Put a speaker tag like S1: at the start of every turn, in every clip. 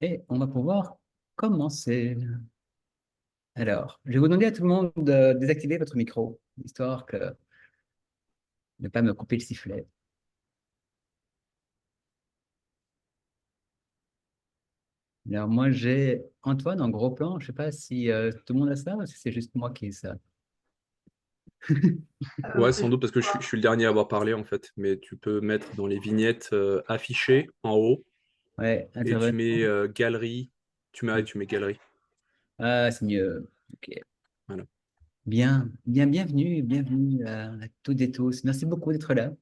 S1: Et on va pouvoir commencer. Alors, je vais vous demander à tout le monde de désactiver votre micro, histoire que de ne pas me couper le sifflet. Alors, moi, j'ai Antoine en gros plan. Je ne sais pas si tout le monde a ça ou si c'est juste moi qui ai ça.
S2: Ouais, sans doute parce que je suis le dernier à avoir parlé en fait, mais tu peux mettre dans les vignettes affichées en haut
S1: Ouais,
S2: et tu
S1: intervenant.
S2: mets galerie, tu mets galerie.
S1: Ah, c'est mieux. Ok.
S2: Voilà.
S1: Bien, bien, bienvenue à toutes et tous. Merci beaucoup d'être là.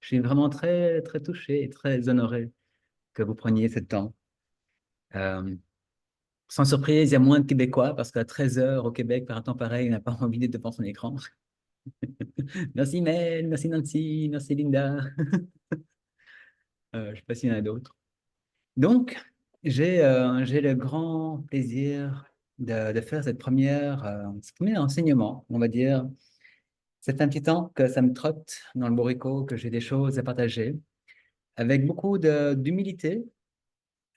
S1: Je suis vraiment très, très touché et très honoré que vous preniez ce temps. Euh, Sans surprise, il y a moins de Québécois parce qu'à 13 heures au Québec, par un temps pareil, on n'a pas envie d'être devant son écran. Merci Mel, merci Nancy, merci Linda. Je ne sais pas s'il y en a d'autres. Donc, j'ai le grand plaisir de faire ce premier enseignement, on va dire. Ça fait un petit temps que ça me trotte dans le bourricot, que j'ai des choses à partager, avec beaucoup d'humilité.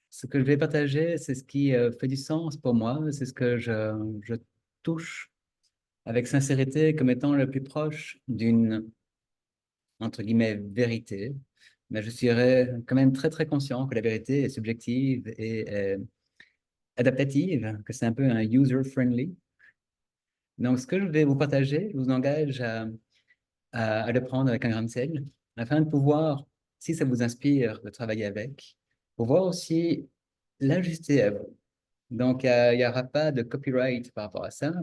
S1: Ce que je vais partager, c'est ce qui fait du sens pour moi, c'est ce que je touche avec sincérité comme étant le plus proche d'une, entre guillemets, vérité. Mais je serais quand même très, très conscient que la vérité est subjective et adaptative, que c'est un peu un user-friendly. Donc, ce que je vais vous partager, je vous engage à le prendre avec un grain de sel, afin de pouvoir, si ça vous inspire, de travailler avec, pour voir aussi l'ajuster à vous. Donc, il n'y aura pas de copyright par rapport à ça.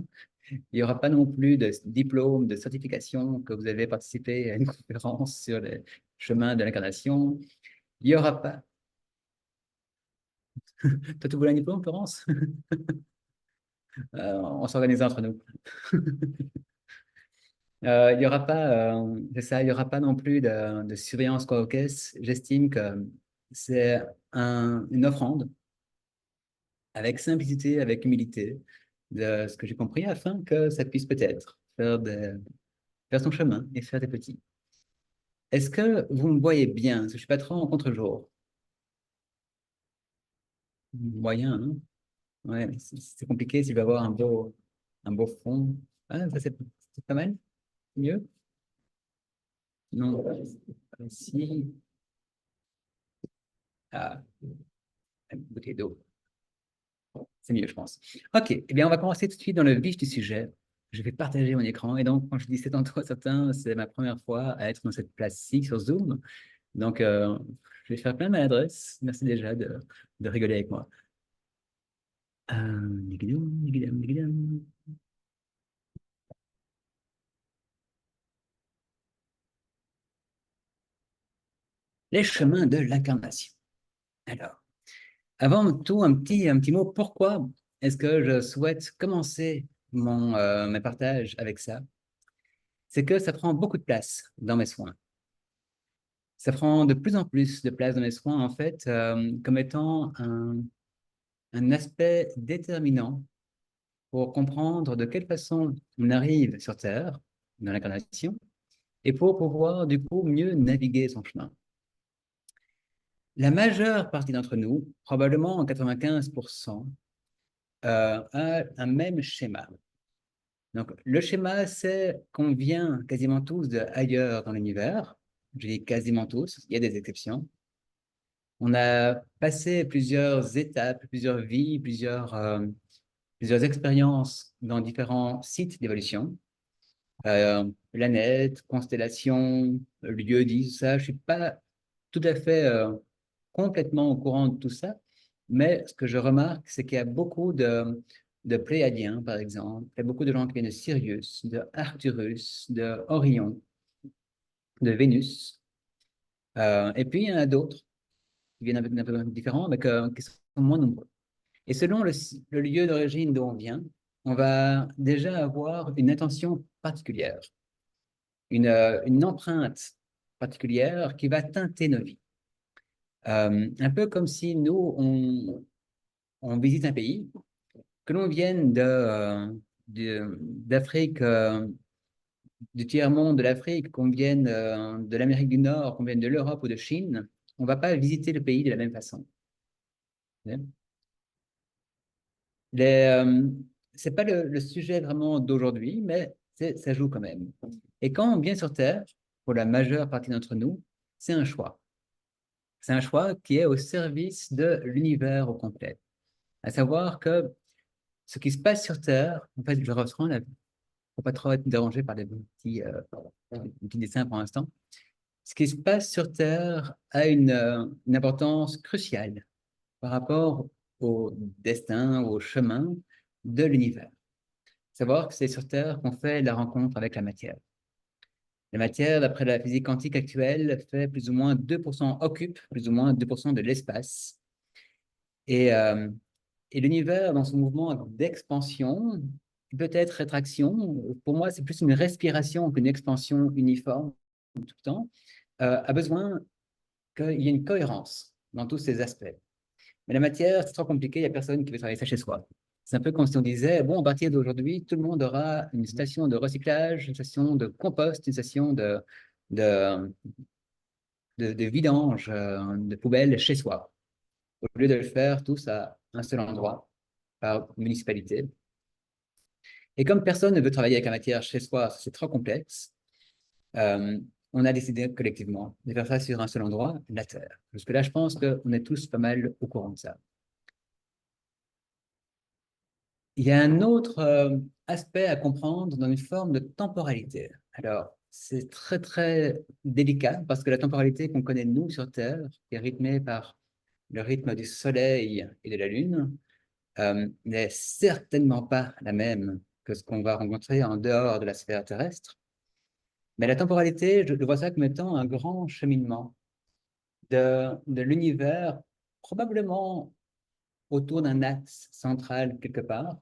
S1: Il n'y aura pas non plus de diplôme, de certification que vous avez participé à une conférence sur le chemin de l'incarnation. Il n'y aura pas. Toi, tu voulais un diplôme, Florence? On s'organise entre nous. Il n'y aura pas, c'est ça, il y aura pas non plus de surveillance quoi aux caisses. J'estime que c'est une offrande avec simplicité, avec humilité, de ce que j'ai compris, afin que ça puisse peut-être faire son chemin et faire des petits. Est-ce que vous me voyez bien? Parce que je suis pas trop en contre-jour. Moyen, hein? Ouais, mais c'est compliqué s'il va avoir un beau fond. Ah, ça c'est pas mal? Mieux? Non. Si. Ah, une bouteille d'eau. C'est mieux, je pense. OK. Eh bien, on va commencer tout de suite dans le vif du sujet. Je vais partager mon écran. Et donc, quand je dis c'est tantôt certain, c'est ma première fois à être dans cette place-ci sur Zoom. Donc, je vais faire plein de maladresses. Merci déjà de rigoler avec moi. Nigidum, nigidum, nigidum. Les chemins de l'incarnation. Alors, avant tout, un petit mot. Pourquoi est-ce que je souhaite commencer mes partages avec ça? C'est que ça prend beaucoup de place dans mes soins. Ça prend de plus en plus de place dans mes soins, en fait, comme étant un aspect déterminant pour comprendre de quelle façon on arrive sur Terre, dans l'incarnation, et pour pouvoir, du coup, mieux naviguer son chemin. La majeure partie d'entre nous, probablement en 95%, a un même schéma. Donc, le schéma, c'est qu'on vient quasiment tous de ailleurs dans l'univers. Je dis quasiment tous, il y a des exceptions. On a passé plusieurs étapes, plusieurs vies, plusieurs expériences dans différents sites d'évolution. Planètes, constellations, lieux dits, tout ça. Je suis pas tout à fait complètement au courant de tout ça, mais ce que je remarque, c'est qu'il y a beaucoup de Pléiadiens, par exemple. Il y a beaucoup de gens qui viennent de Sirius, de Arcturus, de Orion, de Vénus. Et puis, il y en a d'autres qui viennent un peu différents, mais qui sont moins nombreux. Et selon le lieu d'origine d'où on vient, on va déjà avoir une intention particulière, une empreinte particulière qui va teinter nos vies. Un peu comme si nous, on visite un pays, que l'on vienne d'Afrique, du tiers-monde de l'Afrique, qu'on vienne de l'Amérique du Nord, qu'on vienne de l'Europe ou de Chine, on ne va pas visiter le pays de la même façon. C'est pas le sujet vraiment d'aujourd'hui, mais ça joue quand même. Et quand on vient sur Terre, pour la majeure partie d'entre nous, c'est un choix. C'est un choix qui est au service de l'univers au complet. À savoir que ce qui se passe sur Terre, en fait, je reprends la faut pas trop être dérangé par des petits dessins pour l'instant. Ce qui se passe sur Terre a une importance cruciale par rapport au destin, au chemin de l'univers. Savoir que c'est sur Terre qu'on fait la rencontre avec la matière. La matière, d'après la physique quantique actuelle, fait plus ou moins 2%, occupe plus ou moins 2% de l'espace. Et, euh, et l'univers, dans son mouvement d'expansion, peut-être rétraction, pour moi, c'est plus une respiration qu'une expansion uniforme tout le temps, a besoin qu'il y ait une cohérence dans tous ces aspects. Mais la matière, c'est trop compliqué, il n'y a personne qui veut travailler ça chez soi. C'est un peu comme si on disait, bon, à partir d'aujourd'hui, tout le monde aura une station de recyclage, une station de compost, une station de, de vidange, de poubelles chez soi, au lieu de le faire tous à un seul endroit, par municipalité. Et comme personne ne veut travailler avec la matière chez soi, c'est trop complexe, euh, on a décidé collectivement de faire ça sur un seul endroit, la Terre. Jusque-là, je pense qu'on est tous pas mal au courant de ça. Il y a un autre aspect à comprendre dans une forme de temporalité. Alors, c'est très, très délicat parce que la temporalité qu'on connaît, nous, sur Terre, qui est rythmée par le rythme du Soleil et de la Lune, n'est certainement pas la même que ce qu'on va rencontrer en dehors de la sphère terrestre. Mais la temporalité, je vois ça comme étant un grand cheminement de l'univers, probablement autour d'un axe central quelque part,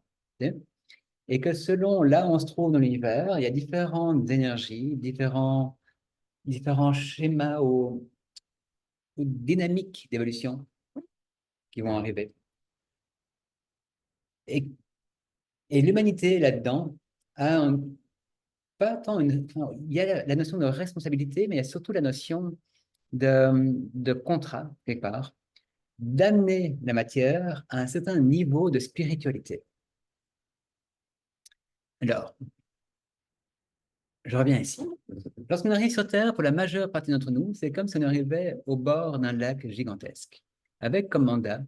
S1: et que selon là où on se trouve dans l'univers, il y a différentes énergies, différents schémas ou dynamiques d'évolution qui vont arriver. Et, et l'humanité là-dedans a pas tant il y a la notion de responsabilité, mais il y a surtout la notion de contrat, quelque part, d'amener la matière à un certain niveau de spiritualité. Alors, je reviens ici. Lorsqu'on arrive sur Terre, pour la majeure partie d'entre nous, c'est comme si on arrivait au bord d'un lac gigantesque, avec comme mandat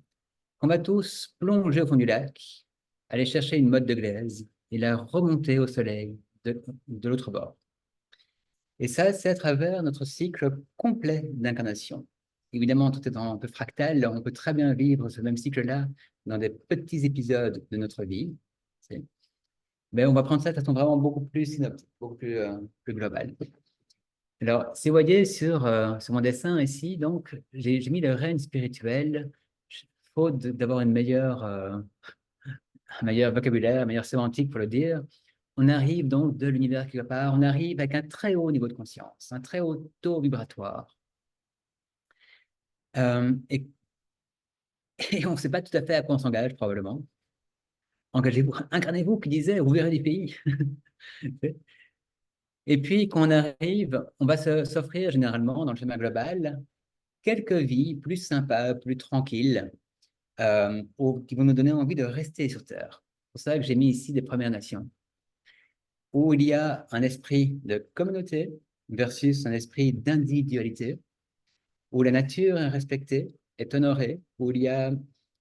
S1: qu'on va tous plonger au fond du lac, aller chercher une motte de glaise et la remonter au soleil de l'autre bord. Et ça, c'est à travers notre cycle complet d'incarnation. Évidemment, tout étant un peu fractal, on peut très bien vivre ce même cycle-là dans des petits épisodes de notre vie. Mais on va prendre ça de façon vraiment beaucoup plus synoptique, beaucoup plus globale. Alors, si vous voyez sur mon dessin ici, donc, j'ai mis le règne spirituel, faute d'avoir un meilleur vocabulaire, un meilleur sémantique pour le dire. On arrive donc de l'univers quelque part, on arrive avec un très haut niveau de conscience, un très haut taux vibratoire. Et, et on ne sait pas tout à fait à quoi on s'engage, probablement. Engagez-vous, incarnez-vous, qui disait, vous verrez du pays. Et puis, quand on arrive, on va s'offrir généralement, dans le schéma global, quelques vies plus sympas, plus tranquilles, qui vont nous donner envie de rester sur Terre. C'est pour ça que j'ai mis ici des Premières Nations, où il y a un esprit de communauté versus un esprit d'individualité, où la nature est respectée, est honorée, où il y a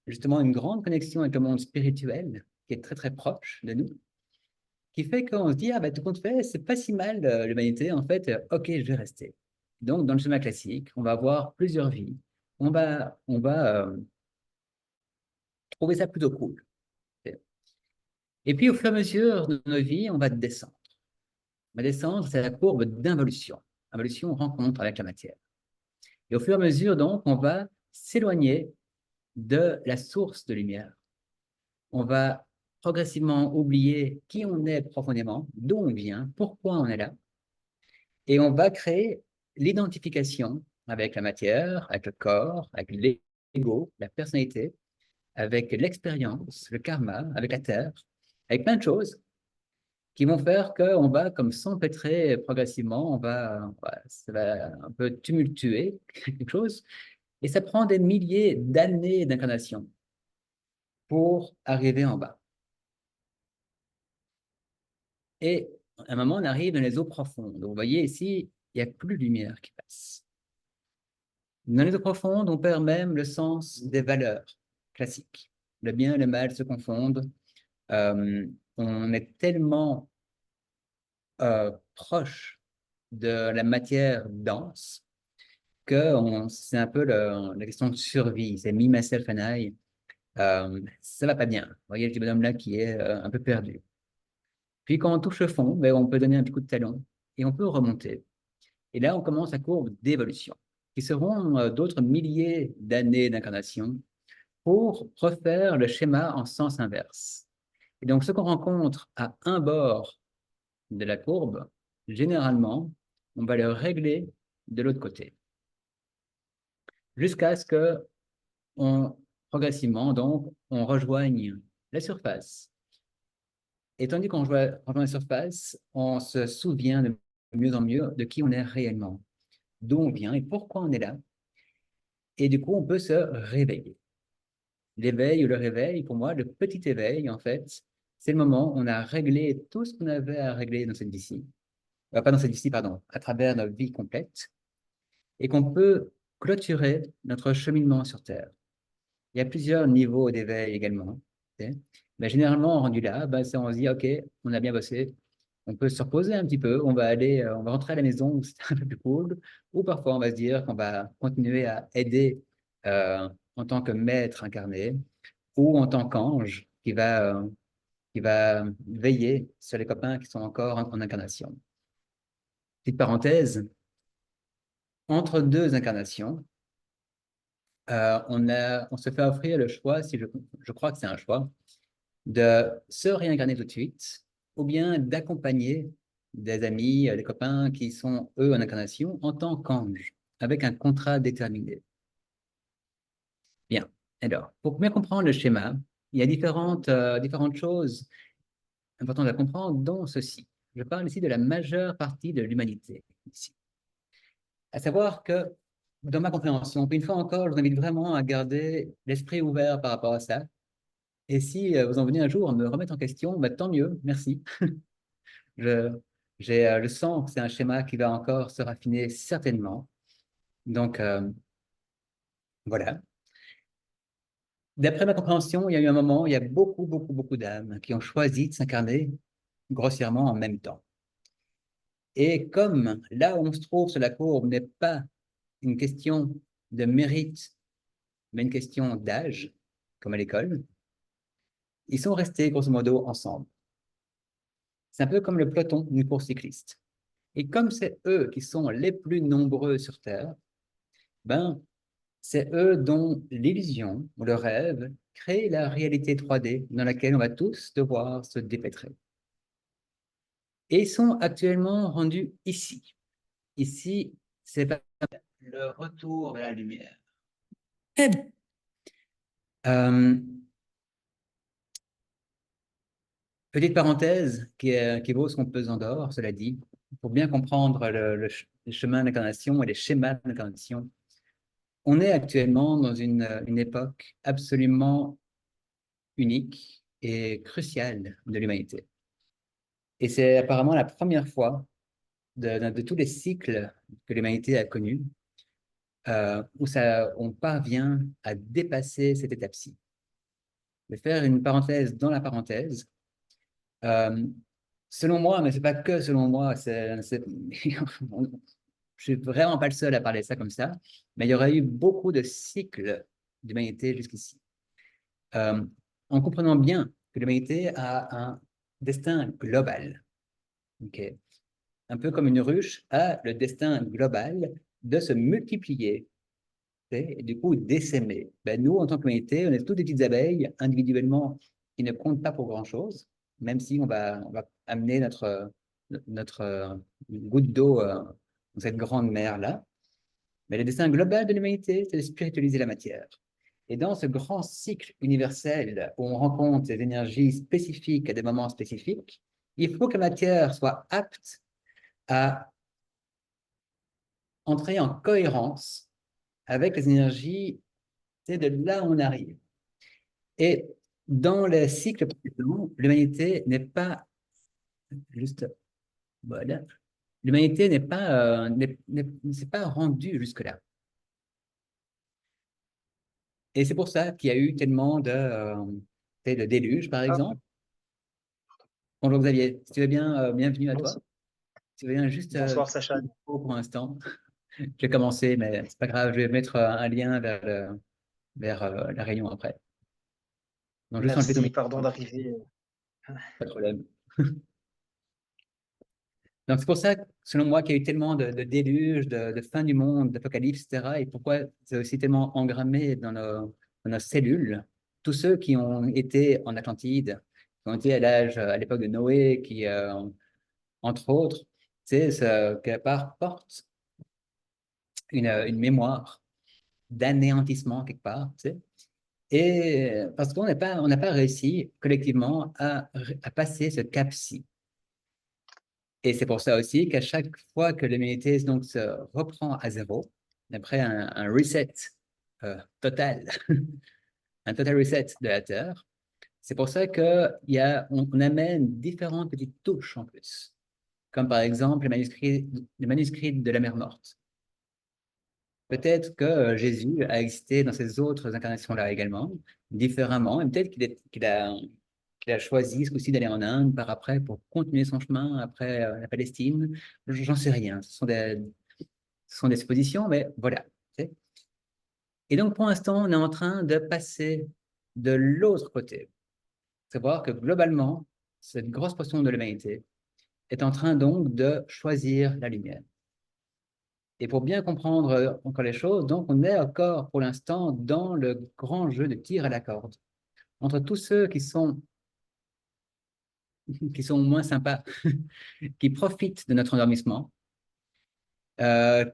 S1: justement une grande connexion avec le monde spirituel, qui est très très proche de nous, qui fait qu'on se dit, ah bah tout compte fait, c'est pas si mal l'humanité, en fait, ok, je vais rester. Donc, dans le schéma classique, on va avoir plusieurs vies, on va trouver ça plutôt cool. Et puis, au fur et à mesure de nos vies, on va descendre. On va descendre, c'est la courbe d'involution. Involution, rencontre avec la matière. Et au fur et à mesure, donc, on va s'éloigner de la source de lumière. On va progressivement oublier qui on est profondément, d'où on vient, pourquoi on est là. Et on va créer l'identification avec la matière, avec le corps, avec l'ego, la personnalité, avec l'expérience, le karma, avec la terre, avec plein de choses qui vont faire qu'on va comme s'empêtrer progressivement, ça va un peu tumultuer quelque chose, et ça prend des milliers d'années d'incarnation. pour arriver en bas. Et à un moment, on arrive dans les eaux profondes. Vous voyez ici, il n'y a plus de lumière qui passe. Dans les eaux profondes, on perd même le sens des valeurs classiques. Le bien et le mal se confondent. On est tellement proche de la matière dense que c'est un peu la question de survie. C'est me, myself and I. Ça va pas bien. Vous voyez le petit bonhomme là qui est un peu perdu. Puis quand on touche le fond, ben, on peut donner un petit coup de talon et on peut remonter. Et là, on commence la courbe d'évolution, qui seront d'autres milliers d'années d'incarnation pour refaire le schéma en sens inverse. Et donc, ce qu'on rencontre à un bord de la courbe, généralement, on va le régler de l'autre côté, jusqu'à ce que progressivement, donc, on rejoigne la surface. Et tandis qu'on rejoint la surface, on se souvient de mieux en mieux de qui on est réellement, d'où on vient et pourquoi on est là. Et du coup, on peut se réveiller. L'éveil ou le réveil, pour moi, le petit éveil, en fait, c'est le moment où on a réglé tout ce qu'on avait à régler dans cette vie-ci, pas dans cette vie-ci, pardon, à travers notre vie complète, et qu'on peut clôturer notre cheminement sur Terre. Il y a plusieurs niveaux d'éveil également. Mais généralement, rendu là, on se dit, OK, on a bien bossé, on peut se reposer un petit peu, on va aller, on va rentrer à la maison où c'est un peu plus cool, ou parfois on va se dire qu'on va continuer à aider en tant que maître incarné, ou en tant qu'ange qui va veiller sur les copains qui sont encore en incarnation. Petite parenthèse, entre deux incarnations, on se fait offrir le choix, si je crois que c'est un choix, de se réincarner tout de suite, ou bien d'accompagner des amis, des copains qui sont, eux, en incarnation, en tant qu'ange, avec un contrat déterminé. Bien. Alors, pour bien comprendre le schéma, il y a différentes choses importantes à comprendre, dont ceci. Je parle ici de la majeure partie de l'humanité, ici. À savoir que, dans ma compréhension, puis une fois encore, je vous invite vraiment à garder l'esprit ouvert par rapport à ça. Et si vous en venez un jour à me remettre en question, tant mieux, merci. Je, je sens que c'est un schéma qui va encore se raffiner certainement. Donc, voilà. D'après ma compréhension, il y a eu un moment où il y a beaucoup d'âmes qui ont choisi de s'incarner grossièrement en même temps. Et comme là où on se trouve sur la courbe n'est pas une question de mérite, mais une question d'âge, comme à l'école, ils sont restés grosso modo ensemble. C'est un peu comme le peloton d'une course cycliste. Et comme c'est eux qui sont les plus nombreux sur Terre, c'est eux dont l'illusion ou le rêve crée la réalité 3D dans laquelle on va tous devoir se dépêtrer. Et ils sont actuellement rendus ici. Ici, c'est le retour vers la lumière. Euh, Petite parenthèse qui vaut son pesant d'or, cela dit, pour bien comprendre le chemin d'incarnation et les schémas d'incarnation. On est actuellement dans une époque absolument unique et cruciale de l'humanité. Et c'est apparemment la première fois de tous les cycles que l'humanité a connus où on parvient à dépasser cette étape-ci. Je vais faire une parenthèse dans la parenthèse. Euh, Selon moi, mais c'est pas que selon moi, je suis vraiment pas le seul à parler de ça comme ça, mais il y aurait eu beaucoup de cycles d'humanité jusqu'ici. Euh, en comprenant bien que l'humanité a un destin global, ok, un peu comme une ruche a le destin global de se multiplier et du coup d'essaimer. Nous, en tant qu'humanité, on est toutes des petites abeilles individuellement qui ne comptent pas pour grand-chose, même si on va amener notre goutte d'eau dans cette grande mer-là. Mais le destin global de l'humanité, c'est de spiritualiser la matière. Et dans ce grand cycle universel où on rencontre des énergies spécifiques à des moments spécifiques, il faut que la matière soit apte à entrer en cohérence avec les énergies de là où on arrive. Et Dans les cycles précédents, l'humanité n'est pas juste, voilà, l'humanité n'est pas, ne s'est pas rendue jusque-là. Et c'est pour ça qu'il y a eu tellement de déluges, par
S3: Ah,
S1: exemple. Bonjour Xavier, si tu veux bien, bienvenue à toi.
S3: bonso-
S1: Si tu veux bien juste
S3: bonsoir Sacha.
S1: pour l'instant. J'ai commencé, mais c'est pas grave, je vais mettre un lien vers la réunion après. Donc juste enlever ton
S3: Merci, pardon
S1: micro,
S3: d'arriver.
S1: pas de problème. Donc c'est pour ça, selon moi, qu'il y a eu tellement de déluges, de fin du monde, d'apocalypse, etc. Et pourquoi c'est aussi tellement engrammé dans nos cellules. Tous ceux qui ont été en Atlantide, qui ont été à l'époque de Noé, qui, entre autres, c'est ce quelque part porte une mémoire d'anéantissement quelque part, tu sais. Et parce on n'a pas réussi collectivement à passer ce cap-ci. Et c'est pour ça aussi qu'à chaque fois que l'humanité donc se reprend à zéro, après un reset total, un total reset de la Terre, c'est pour ça on amène différentes petites touches en plus, comme par exemple les manuscrits de la mer Morte. Peut-être que Jésus a existé dans ces autres incarnations-là également, différemment, et peut-être qu'il a choisi ce coup-ci d'aller en Inde par après pour continuer son chemin après la Palestine. J'en sais rien. Ce sont des suppositions, mais voilà. Tu sais. Et donc, pour l'instant, on est en train de passer de l'autre côté. Savoir que globalement, cette grosse portion de l'humanité est en train donc de choisir la lumière. Et pour bien comprendre encore les choses, donc on est encore pour l'instant dans le grand jeu de tir à la corde entre tous ceux qui sont moins sympas, qui profitent de notre endormissement. Euh,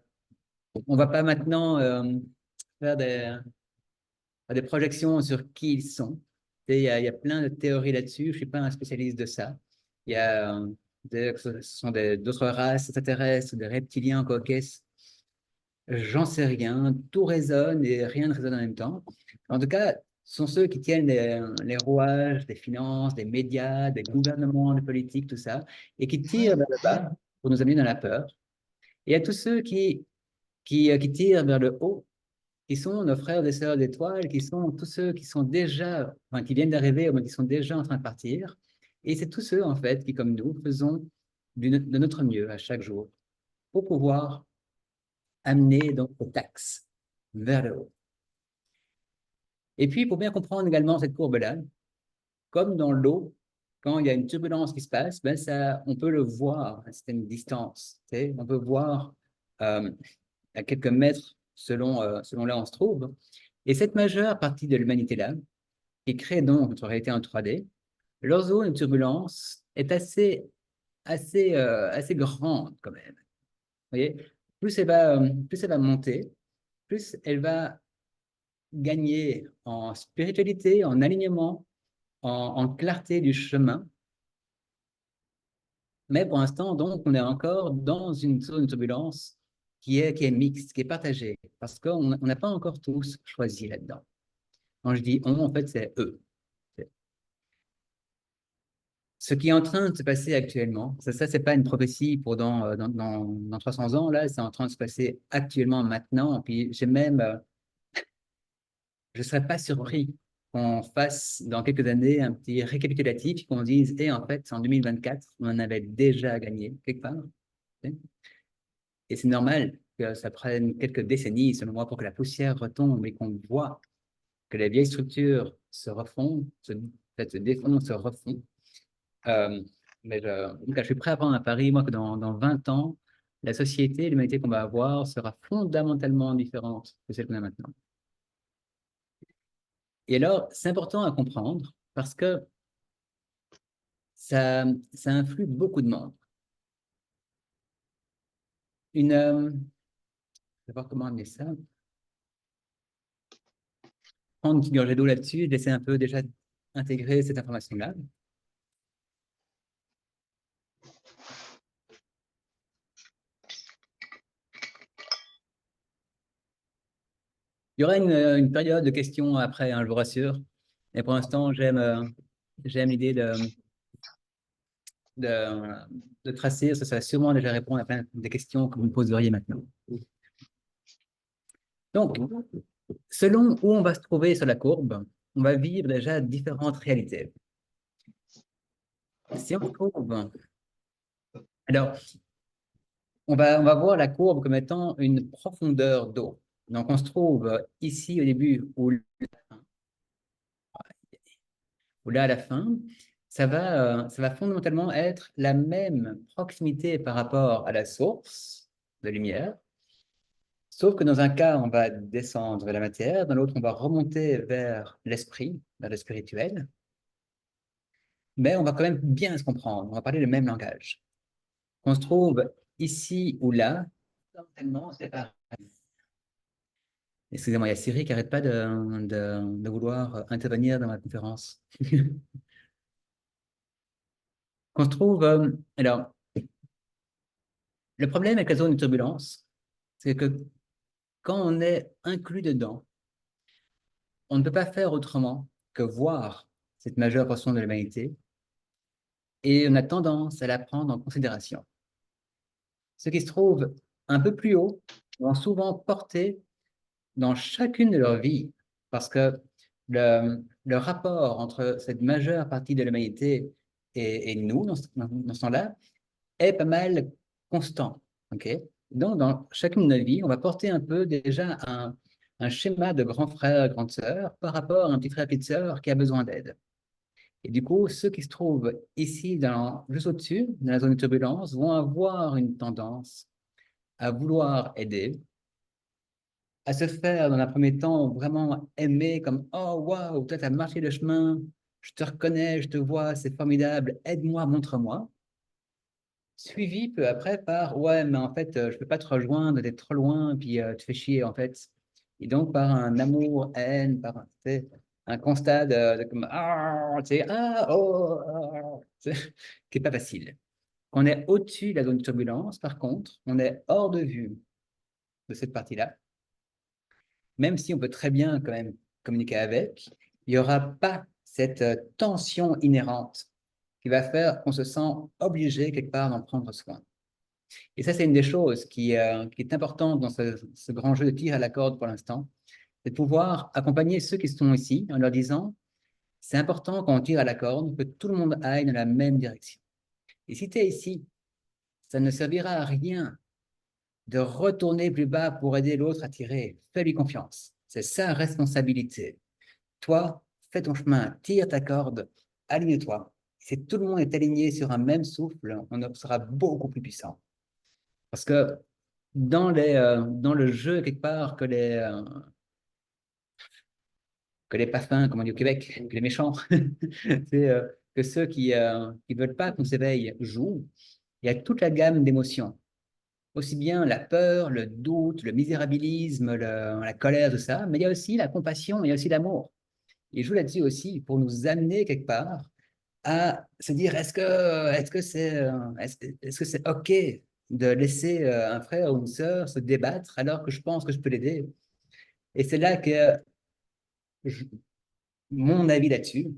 S1: on ne va pas maintenant faire des projections sur qui ils sont. Il y a plein de théories là-dessus. Je ne suis pas un spécialiste de ça. Il y a ce sont d'autres races extraterrestres, des reptiliens caucasses. J'en sais rien. Tout résonne et rien ne résonne en même temps. En tout cas, ce sont ceux qui tiennent les rouages des finances, des médias, des gouvernements, des politiques, tout ça, et qui tirent vers le bas pour nous amener dans la peur. Et il y a tous ceux qui tirent vers le haut, qui sont nos frères et sœurs d'étoiles, qui sont tous ceux qui sont déjà, enfin, qui viennent d'arriver, ou qui sont déjà en train de partir. Et c'est tous ceux, en fait, qui, comme nous, faisons de notre mieux à chaque jour pour pouvoir amener donc au taxe vers le haut. Et puis, pour bien comprendre également cette courbe-là, comme dans l'eau, quand il y a une turbulence qui se passe, ben ça, on peut le voir à certaine distance. Tu sais, on peut voir euh, à quelques mètres selon là où on se trouve. Et cette majeure partie de l'humanité-là, qui crée donc notre réalité en 3D, leur zone de turbulence est assez grande quand même. Vous voyez, plus elle va monter, plus elle va gagner en spiritualité, en alignement, en clarté du chemin. Mais pour l'instant, donc, on est encore dans une zone de turbulence qui est mixte, qui est partagée, parce qu'on n'a pas encore tous choisi là-dedans. Quand je dis on, en fait, c'est eux. Ce qui est en train de se passer actuellement, ça c'est pas une prophétie pour dans 300 ans, là, c'est en train de se passer actuellement, maintenant. Puis je ne serais pas surpris qu'on fasse dans quelques années un petit récapitulatif, qu'on dise, et en fait, en 2024, on en avait déjà gagné quelque part. Et c'est normal que ça prenne quelques décennies, selon moi, pour que la poussière retombe et qu'on voit que les vieilles structures se refont, se défont, se refont. Euh, en tout cas, je suis prêt à prendre un pari, moi, que dans 20 ans, la société, l'humanité qu'on va avoir sera fondamentalement différente de celle qu'on a maintenant. Et alors, c'est important à comprendre parce que ça influe beaucoup de monde. Je vais voir comment amener ça. Prendre une petite gorgée d'eau là-dessus, laisser un peu déjà intégrer cette information-là. Il y aura une période de questions après, hein, je vous rassure. Et pour l'instant, j'aime l'idée de, de tracer. Ça va sûrement déjà répondre à plein des questions que vous me poseriez maintenant. Donc, selon où on va se trouver sur la courbe, on va vivre déjà différentes réalités. Si on se trouve... Alors, on va voir la courbe comme étant une profondeur d'eau. Donc, on se trouve ici au début ou là à la fin. Ça va fondamentalement être la même proximité par rapport à la source de lumière, sauf que dans un cas, on va descendre vers la matière, dans l'autre, on va remonter vers l'esprit, vers le spirituel, mais on va quand même bien se comprendre, on va parler le même langage. Qu'on se trouve ici ou là, fondamentalement, c'est pareil. Excusez-moi, il y a Siri qui n'arrête pas de vouloir intervenir dans ma conférence. Qu'on se trouve, alors, le problème avec la zone de turbulence, c'est que quand on est inclus dedans, on ne peut pas faire autrement que voir cette majeure portion de l'humanité et on a tendance à la prendre en considération. Ceux qui se trouvent un peu plus haut vont souvent porter dans chacune de leurs vies parce que le rapport entre cette majeure partie de l'humanité et nous, dans ce temps-là, est pas mal constant. Okay. Donc, dans chacune de nos vies, on va porter un peu déjà un schéma de grand frère, grande sœur par rapport à un petit frère, petite sœur qui a besoin d'aide. Et du coup, ceux qui se trouvent ici, juste au-dessus, dans la zone de turbulence, vont avoir une tendance à vouloir aider, à se faire, dans un premier temps, vraiment aimer comme «Oh, waouh, toi, tu as marché le chemin, je te reconnais, je te vois, c'est formidable, aide-moi, montre-moi». Suivi peu après par ouais, mais en fait, je peux pas te rejoindre, t'es trop loin, puis tu fais chier en fait. Et donc par un amour, haine, par un constat de comme ah, tu sais, ah, oh, qui est pas facile. Quand on est au-dessus de la zone de turbulence, par contre, on est hors de vue de cette partie-là, même si on peut très bien quand même communiquer avec, il n'y aura pas cette tension inhérente qui va faire qu'on se sent obligé quelque part d'en prendre soin. Et ça, c'est une des choses qui est importante dans ce grand jeu de tir à la corde pour l'instant, c'est de pouvoir accompagner ceux qui sont ici en leur disant, c'est important quand on tire à la corde que tout le monde aille dans la même direction. Et si tu es ici, ça ne servira à rien de retourner plus bas pour aider l'autre à tirer. Fais-lui confiance. C'est sa responsabilité. Toi, fais ton chemin, tire ta corde, aligne-toi. Si tout le monde est aligné sur un même souffle, on sera beaucoup plus puissant. Parce que dans le jeu, quelque part, que les pas comme on dit au Québec, que les méchants, c'est que ceux qui veulent pas qu'on s'éveille jouent, il y a toute la gamme d'émotions. Aussi bien la peur, le doute, le misérabilisme, la colère, tout ça, mais il y a aussi la compassion, il y a aussi l'amour. Et je joue là-dessus aussi pour nous amener quelque part à se dire est-ce que c'est OK de laisser un frère ou une sœur se débattre alors que je pense que je peux l'aider. Et c'est là que je- mon avis là-dessus,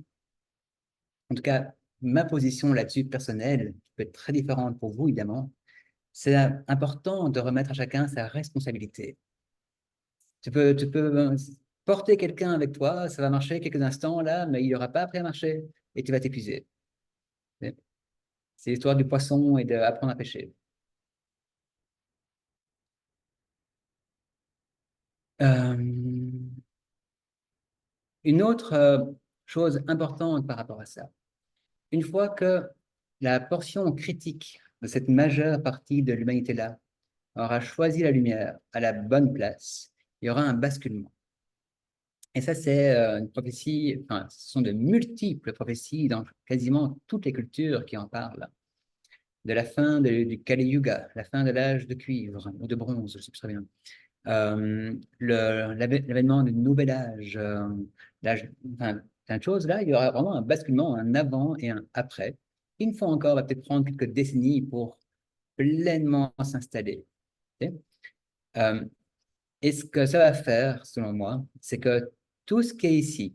S1: en tout cas ma position là-dessus personnelle, qui peut être très différente pour vous évidemment, c'est important de remettre à chacun sa responsabilité. Tu peux porter quelqu'un avec toi, ça va marcher quelques instants là, mais il n'aura pas après à marcher et tu vas t'épuiser. C'est l'histoire du poisson et d'apprendre à pêcher. Euh, une autre chose importante par rapport à ça, une fois que la portion critique de cette majeure partie de l'humanité-là aura choisi la lumière à la bonne place, il y aura un basculement. Et ça, c'est une prophétie, enfin, ce sont de multiples prophéties dans quasiment toutes les cultures qui en parlent, de la fin du Kali Yuga, la fin de l'âge de cuivre ou de bronze, je ne sais plus très bien. L'avènement du nouvel âge, enfin, plein de choses, là, il y aura vraiment un basculement, un avant et un après. Une fois encore, va peut-être prendre quelques décennies pour pleinement s'installer. Ok. Euh, et ce que ça va faire, selon moi, c'est que tout ce qui est ici,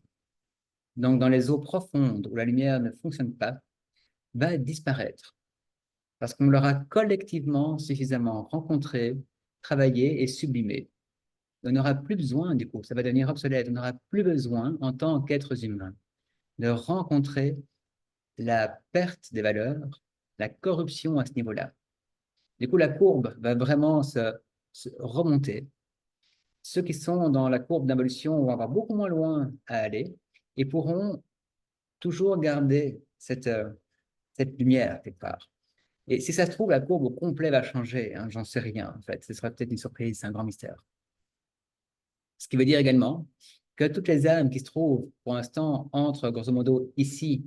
S1: donc dans les eaux profondes où la lumière ne fonctionne pas, va disparaître parce qu'on l'aura collectivement suffisamment rencontré, travaillé et sublimé. On n'aura plus besoin, du coup, ça va devenir obsolète, on n'aura plus besoin, en tant qu'êtres humains, de rencontrer la perte des valeurs, la corruption à ce niveau-là. Du coup, la courbe va vraiment se remonter. Ceux qui sont dans la courbe d'involution vont avoir beaucoup moins loin à aller et pourront toujours garder cette lumière quelque part. Et si ça se trouve, la courbe au complet va changer, hein, j'en sais rien en fait. Ce sera peut-être une surprise, c'est un grand mystère. Ce qui veut dire également que toutes les âmes qui se trouvent pour l'instant entre, grosso modo, ici,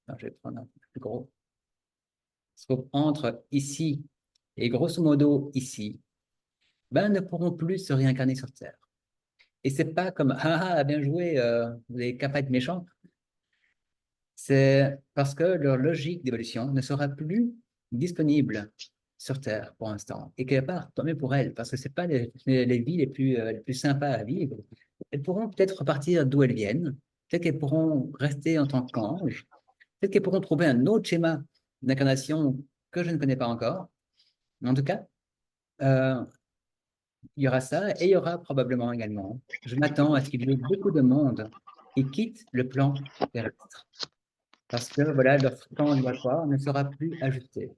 S1: non, je vais prendre un peu plus gros, se trouvent entre ici et grosso modo ici, ben, ne pourront plus se réincarner sur Terre. Et c'est pas comme, ah, ah, bien joué, vous n'avez qu'à pas être méchant. C'est parce que leur logique d'évolution ne sera plus disponible sur Terre pour l'instant. Et quelque part, tant mieux pour elles, parce que ce pas les vies les plus sympas à vivre. Elles pourront peut-être repartir d'où elles viennent, peut-être qu'elles pourront rester en tant qu'anges, peut-être qu'elles pourront trouver un autre schéma d'incarnation que je ne connais pas encore. Mais en tout cas, euh, il y aura ça, et il y aura probablement également, je m'attends à ce qu'il y ait beaucoup de monde qui quitte le plan terrestre parce que voilà, leur fréquence vibratoire ne sera plus ajustée.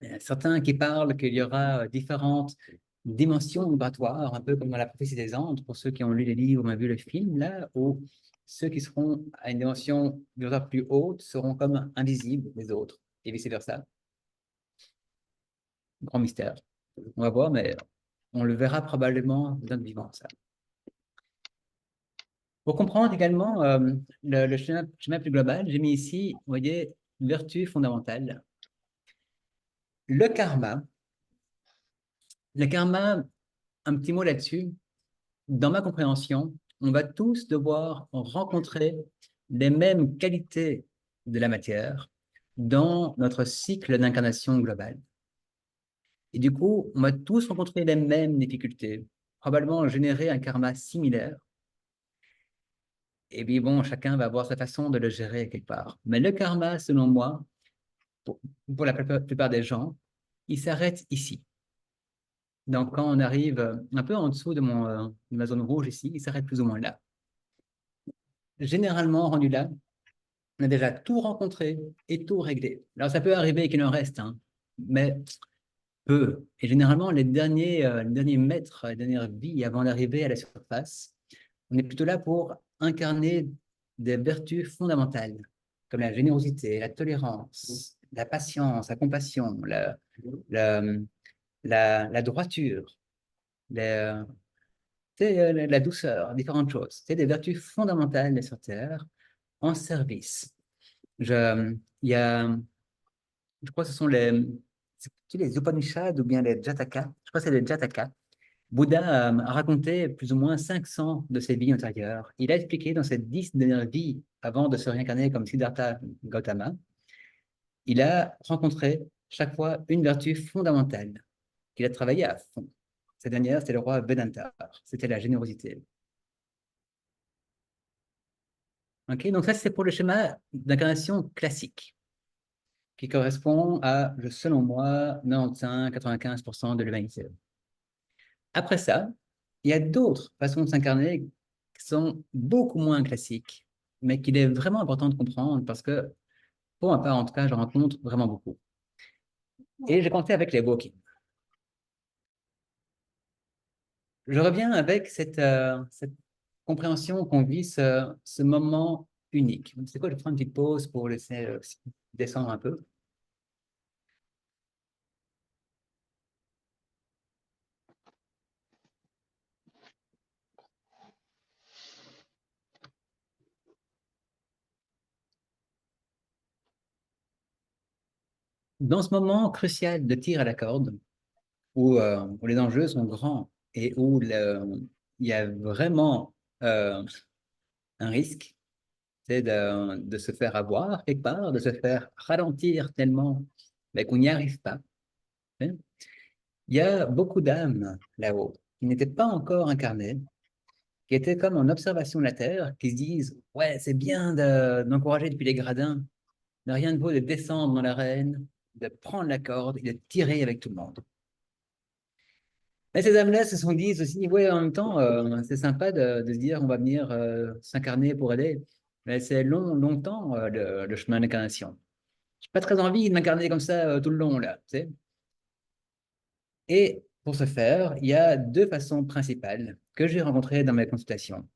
S1: Il y a certains qui parlent qu'il y aura différentes dimensions vibratoires, un peu comme dans la prophétie des Andes, pour ceux qui ont lu les livres ou ont vu le film, là, où ceux qui seront à une dimension vibratoire plus haute seront comme invisibles des autres, et vice-versa. Grand mystère. On va voir, mais on le verra probablement dans le vivant, ça. Pour comprendre également le schéma plus global, j'ai mis ici, vous voyez, vertu fondamentale. Le karma, le karma, un petit mot là-dessus, dans ma compréhension, on va tous devoir rencontrer les mêmes qualités de la matière dans notre cycle d'incarnation globale. Et du coup, on va tous rencontrer les mêmes difficultés, probablement générer un karma similaire. Et puis bon, chacun va avoir sa façon de le gérer quelque part. Mais le karma, selon moi, pour, pour la plupart des gens, il s'arrête ici. Donc, quand on arrive un peu en dessous de ma zone rouge ici, il s'arrête plus ou moins là. Généralement, rendu là, on a déjà tout rencontré et tout réglé. Alors, ça peut arriver qu'il en reste, hein, mais peu. Et généralement, les derniers mètres, les dernières vies avant d'arriver à la surface, on est plutôt là pour incarner des vertus fondamentales, comme la générosité, la tolérance, la patience, la compassion, la, la droiture, les, la douceur, différentes choses. C'est des vertus fondamentales sur Terre en service. Il y a, je crois que ce sont les Upanishads ou bien les Jataka. Je crois que c'est les Jataka. Bouddha a raconté plus ou moins 500 de ses vies antérieures. Il a expliqué dans ses 10 dernières vies, avant de se réincarner comme Siddhartha Gautama, il a rencontré chaque fois une vertu fondamentale qu'il a travaillé à fond. Cette dernière, c'était le roi Vedanta. C'était la générosité. Ok, donc ça, c'est pour le schéma d'incarnation classique, qui correspond à, selon moi, 95-95% de l'humanité. Après ça, il y a d'autres façons de s'incarner qui sont beaucoup moins classiques, mais qu'il est vraiment important de comprendre parce que, pour ma part, en tout cas, j'en rencontre vraiment beaucoup. Et j'ai commencé avec les walk-ins. Je reviens avec cette compréhension qu'on vit ce moment unique. C'est quoi, je prends une petite pause pour laisser descendre un peu. Dans ce moment crucial de tir à la corde, où les enjeux sont grands et où il y a vraiment un risque, c'est de se faire avoir quelque part, de se faire ralentir tellement ben, qu'on n'y arrive pas, hein. Il y a beaucoup d'âmes là-haut qui n'étaient pas encore incarnées, qui étaient comme en observation de la Terre, qui se disent, ouais, c'est bien d'encourager depuis les gradins, mais rien ne vaut de descendre dans l'arène, de prendre la corde et de tirer avec tout le monde. Mais ces âmes-là se sont dit aussi, ouais, en même temps, c'est sympa de se dire, on va venir s'incarner pour aider, mais c'est longtemps le chemin d'incarnation. J'ai pas très envie de m'incarner comme ça tout le long, là, tu sais. Et pour ce faire, il y a deux façons principales que j'ai rencontrées dans mes consultations.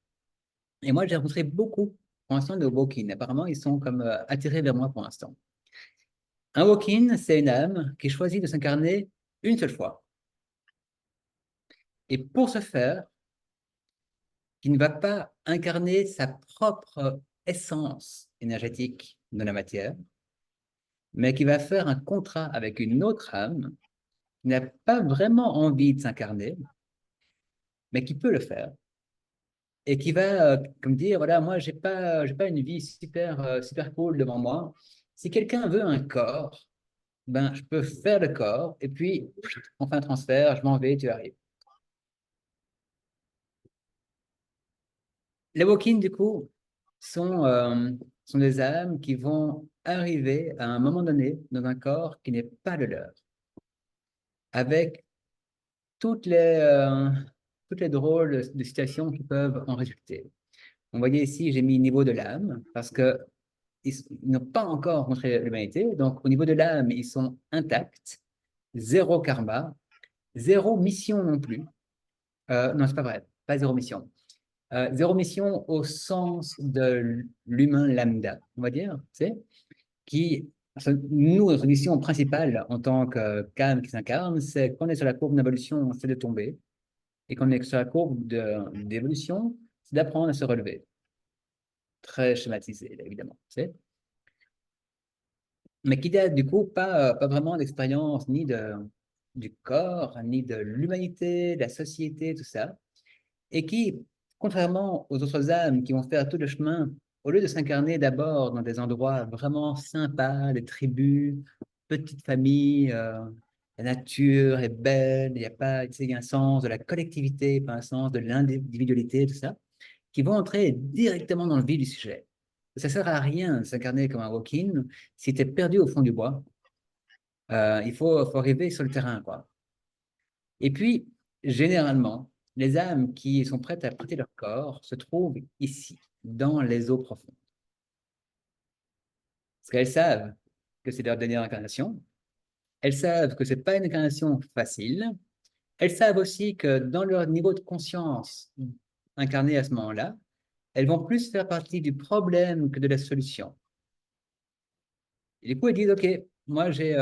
S1: Et moi, j'ai rencontré beaucoup, pour l'instant, de walk-in. Apparemment, ils sont comme attirés vers moi pour l'instant. Un walk-in, c'est une âme qui choisit de s'incarner une seule fois. Et pour ce faire, qui ne va pas incarner sa propre essence énergétique de la matière, mais qui va faire un contrat avec une autre âme qui n'a pas vraiment envie de s'incarner, mais qui peut le faire, et qui va comme dire, voilà, moi, j'ai pas une vie super cool devant moi. Si quelqu'un veut un corps, ben, je peux faire le corps, et puis on fait un transfert, je m'en vais, tu arrives. Les walk-ins, du coup, sont, euh, sont des âmes qui vont arriver à un moment donné dans un corps qui n'est pas le leur, avec toutes toutes les drôles de situations qui peuvent en résulter. Vous voyez ici, j'ai mis niveau de l'âme, parce que ils n'ont pas encore rencontré l'humanité, donc au niveau de l'âme, ils sont intacts, zéro karma, zéro mission non plus. Non, c'est pas vrai, pas zéro mission. Zéro mission au sens de l'humain lambda, on va dire, tu sais, qui, nous, notre mission principale en tant qu'âme qui s'incarne, c'est qu'on est sur la courbe d'évolution, c'est de tomber, et qu'on est sur la courbe d'évolution, c'est d'apprendre à se relever. Très schématisé, évidemment, tu sais. Mais qui n'a du coup pas vraiment d'expérience ni du corps, ni de l'humanité, de la société, tout ça, et qui, contrairement aux autres âmes qui vont faire tout le chemin, au lieu de s'incarner d'abord dans des endroits vraiment sympas, des tribus, petites familles, la nature est belle, il y a pas, tu sais, il y a un sens de la collectivité, pas un sens de l'individualité, tout ça, qui vont entrer directement dans le vif du sujet. Ça sert à rien de s'incarner comme un walk-in si tu es perdu au fond du bois. Faut arriver sur le terrain, quoi. Et puis, généralement, les âmes qui sont prêtes à prêter leur corps se trouvent ici, dans les eaux profondes. Parce qu'elles savent que c'est leur dernière incarnation. Elles savent que c'est pas une incarnation facile. Elles savent aussi que dans leur niveau de conscience incarné à ce moment-là, elles vont plus faire partie du problème que de la solution. Et du coup, elles disent, OK, moi, j'ai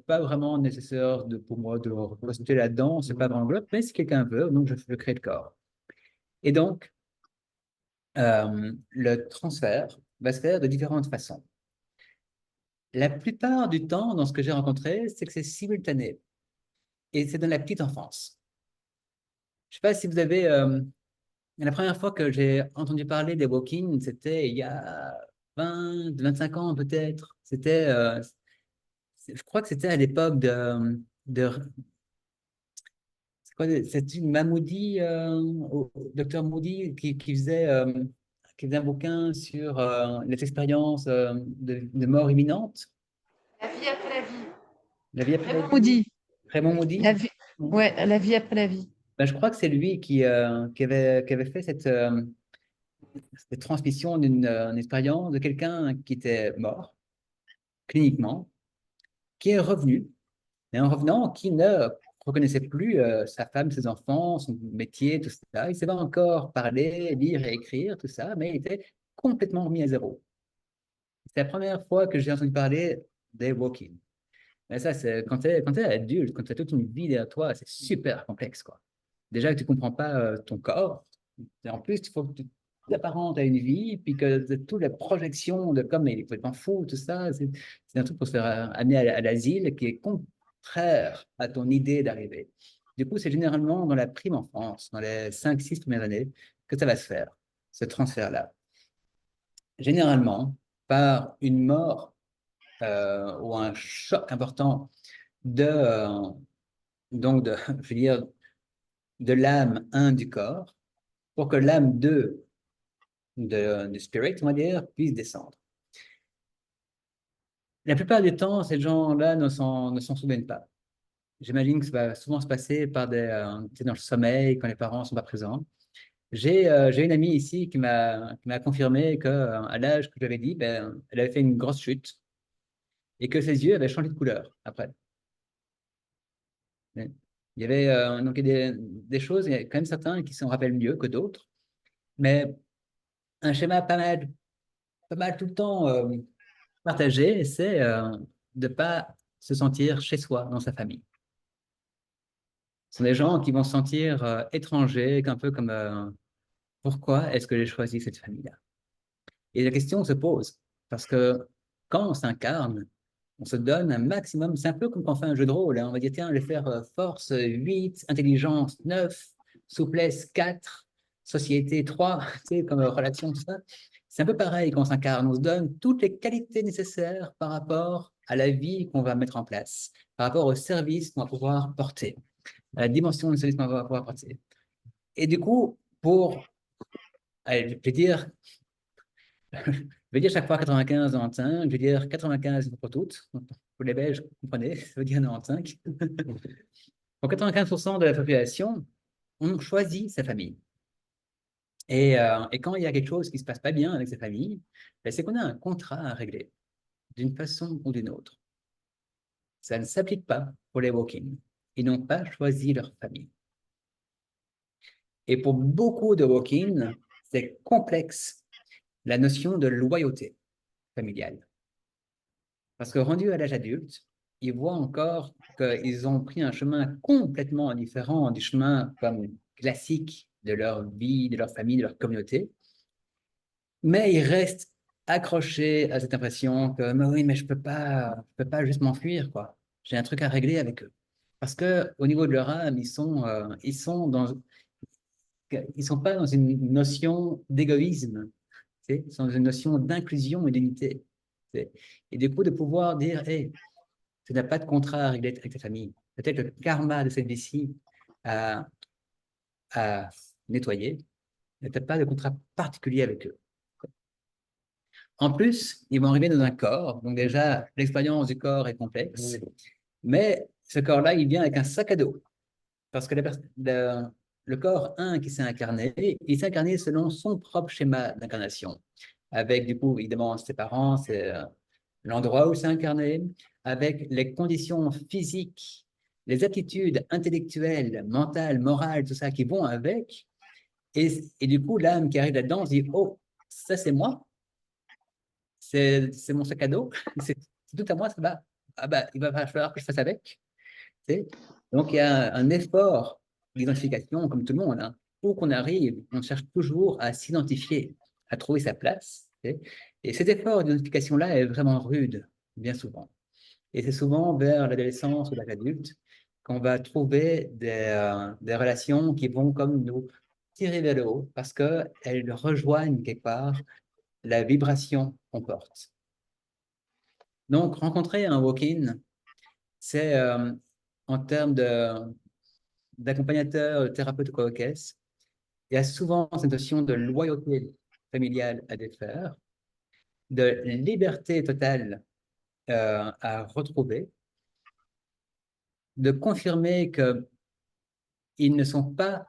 S1: pas vraiment nécessaire pour moi de rester là-dedans, c'est pas vraiment bloc, mais si quelqu'un veut, donc je crée le corps. Et donc, le transfert va se faire de différentes façons. La plupart du temps, dans ce que j'ai rencontré, c'est que c'est simultané. Et c'est dans la petite enfance. Je ne sais pas si vous avez... la première fois que j'ai entendu parler des walk-ins, c'était il y a 25 ans peut-être. Je crois que c'était à l'époque de c'est une Mamoudi, docteur Moody, qui faisait un bouquin sur les expériences de mort imminente.
S3: La vie après la vie.
S1: La vie après la
S3: Raymond
S1: vie.
S3: Moody.
S1: Raymond
S3: La
S1: Moody.
S3: vie,
S1: Mm.
S3: ouais, la vie après la vie.
S1: Ben, je crois que c'est lui qui avait fait cette transmission d'une expérience de quelqu'un qui était mort cliniquement, qui est revenu, mais en revenant, qui ne reconnaissait plus sa femme, ses enfants, son métier, tout ça. Il savait encore parler, lire et écrire, tout ça, mais il était complètement remis à zéro. C'est la première fois que j'ai entendu parler des walk-in. Mais ça, c'est quand t'es adulte, quand tu as toute une vie derrière toi, c'est super complexe, quoi. Déjà que tu comprends pas ton corps, et en plus, il faut que tu t'apparentes à une vie, puis que toutes les projections de comme il est complètement fou, tout ça, c'est un truc pour se faire amener à l'asile qui est contraire à ton idée d'arriver. Du coup, c'est généralement dans la prime enfance, dans les 5 6 premières années, que ça va se faire, ce transfert-là. Généralement, par une mort ou un choc important de, donc de, je veux dire, de l'âme, un du corps, pour que l'âme du spirit, on va dire, puisse descendre. La plupart du temps, ces gens-là ne s'en souviennent pas. J'imagine que ça va souvent se passer par dans le sommeil, quand les parents ne sont pas présents. J'ai une amie ici qui m'a confirmé qu'à l'âge que j'avais dit, ben, elle avait fait une grosse chute et que ses yeux avaient changé de couleur après. Il y avait donc il y a des choses, il y a quand même certains qui s'en rappellent mieux que d'autres, mais un schéma pas mal tout le temps partagé, c'est de ne pas se sentir chez soi, dans sa famille. Ce sont des gens qui vont se sentir étrangers, un peu comme pourquoi est-ce que j'ai choisi cette famille-là? Et la question se pose, parce que quand on s'incarne, on se donne un maximum, c'est un peu comme quand on fait un jeu de rôle, hein. On va dire, tiens, je vais faire force 8, intelligence 9, souplesse 4, société 3, tu sais, comme relation, tout ça. C'est un peu pareil quand on s'incarne, on se donne toutes les qualités nécessaires par rapport à la vie qu'on va mettre en place, par rapport au service qu'on va pouvoir porter, à la dimension du service qu'on va pouvoir porter. Et du coup, allez, je vais dire, je vais dire chaque fois 95, 95, je vais dire 95 pour toutes. Pour les Belges, vous comprenez, ça veut dire 95. Pour 95% de la population, on choisit sa famille. Et quand il y a quelque chose qui ne se passe pas bien avec sa famille, ben, c'est qu'on a un contrat à régler, d'une façon ou d'une autre. Ça ne s'applique pas pour les walk-ins. Ils n'ont pas choisi leur famille. Et pour beaucoup de walk-ins, c'est complexe la notion de loyauté familiale. Parce que rendu à l'âge adulte, ils voient encore qu'ils ont pris un chemin complètement différent du chemin comme classique de leur vie, de leur famille, de leur communauté. Mais ils restent accrochés à cette impression que mais oui, mais je peux pas juste m'enfuir, quoi. J'ai un truc à régler avec eux. Parce que au niveau de leur âme, ils sont pas dans une notion d'égoïsme, ils sont dans une notion d'inclusion et d'unité. Et du coup, de pouvoir dire, hey, tu n'as pas de contrat à régler avec ta famille. Peut-être le karma de cette vie-ci à nettoyer, mais tu n'as pas de contrat particulier avec eux. En plus, ils vont arriver dans un corps, donc déjà, l'expérience du corps est complexe, mais ce corps-là, il vient avec un sac à dos. Parce que le corps 1 qui s'est incarné, il s'est incarné selon son propre schéma d'incarnation, avec du coup, évidemment, ses parents, c'est l'endroit où il s'est incarné, avec les conditions physiques, les aptitudes intellectuelles, mentales, morales, tout ça qui vont avec. Et du coup, l'âme qui arrive là-dedans se dit, oh, ça c'est moi, c'est mon sac à dos, c'est tout à moi, ça va. Ah bah, il va falloir que je fasse avec. Tu sais. Donc, il y a un effort d'identification, comme tout le monde, hein. Où qu'on arrive, on cherche toujours à s'identifier, à trouver sa place. Tu sais. Et cet effort d'identification-là est vraiment rude, bien souvent. Et c'est souvent vers l'adolescence ou l'âge adulte qu'on va trouver des relations qui vont comme nous tirer vers le haut parce qu'elles rejoignent quelque part la vibration qu'on porte. Donc, rencontrer un walk-in, c'est en termes d'accompagnateur, thérapeute co-caisse, il y a souvent cette notion de loyauté familiale à défaire, de liberté totale à retrouver, de confirmer qu'ils ne sont pas,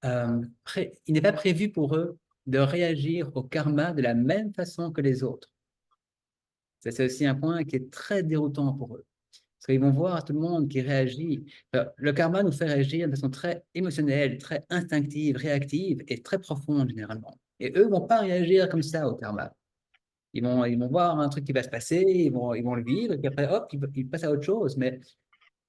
S1: il n'est pas prévu pour eux de réagir au karma de la même façon que les autres. Ça, c'est aussi un point qui est très déroutant pour eux. Parce qu'ils vont voir tout le monde qui réagit. Le karma nous fait réagir de façon très émotionnelle, très instinctive, réactive et très profonde généralement. Et eux ne vont pas réagir comme ça au karma. Ils vont voir un truc qui va se passer, ils vont le vivre, et puis après, hop, ils passent à autre chose. Mais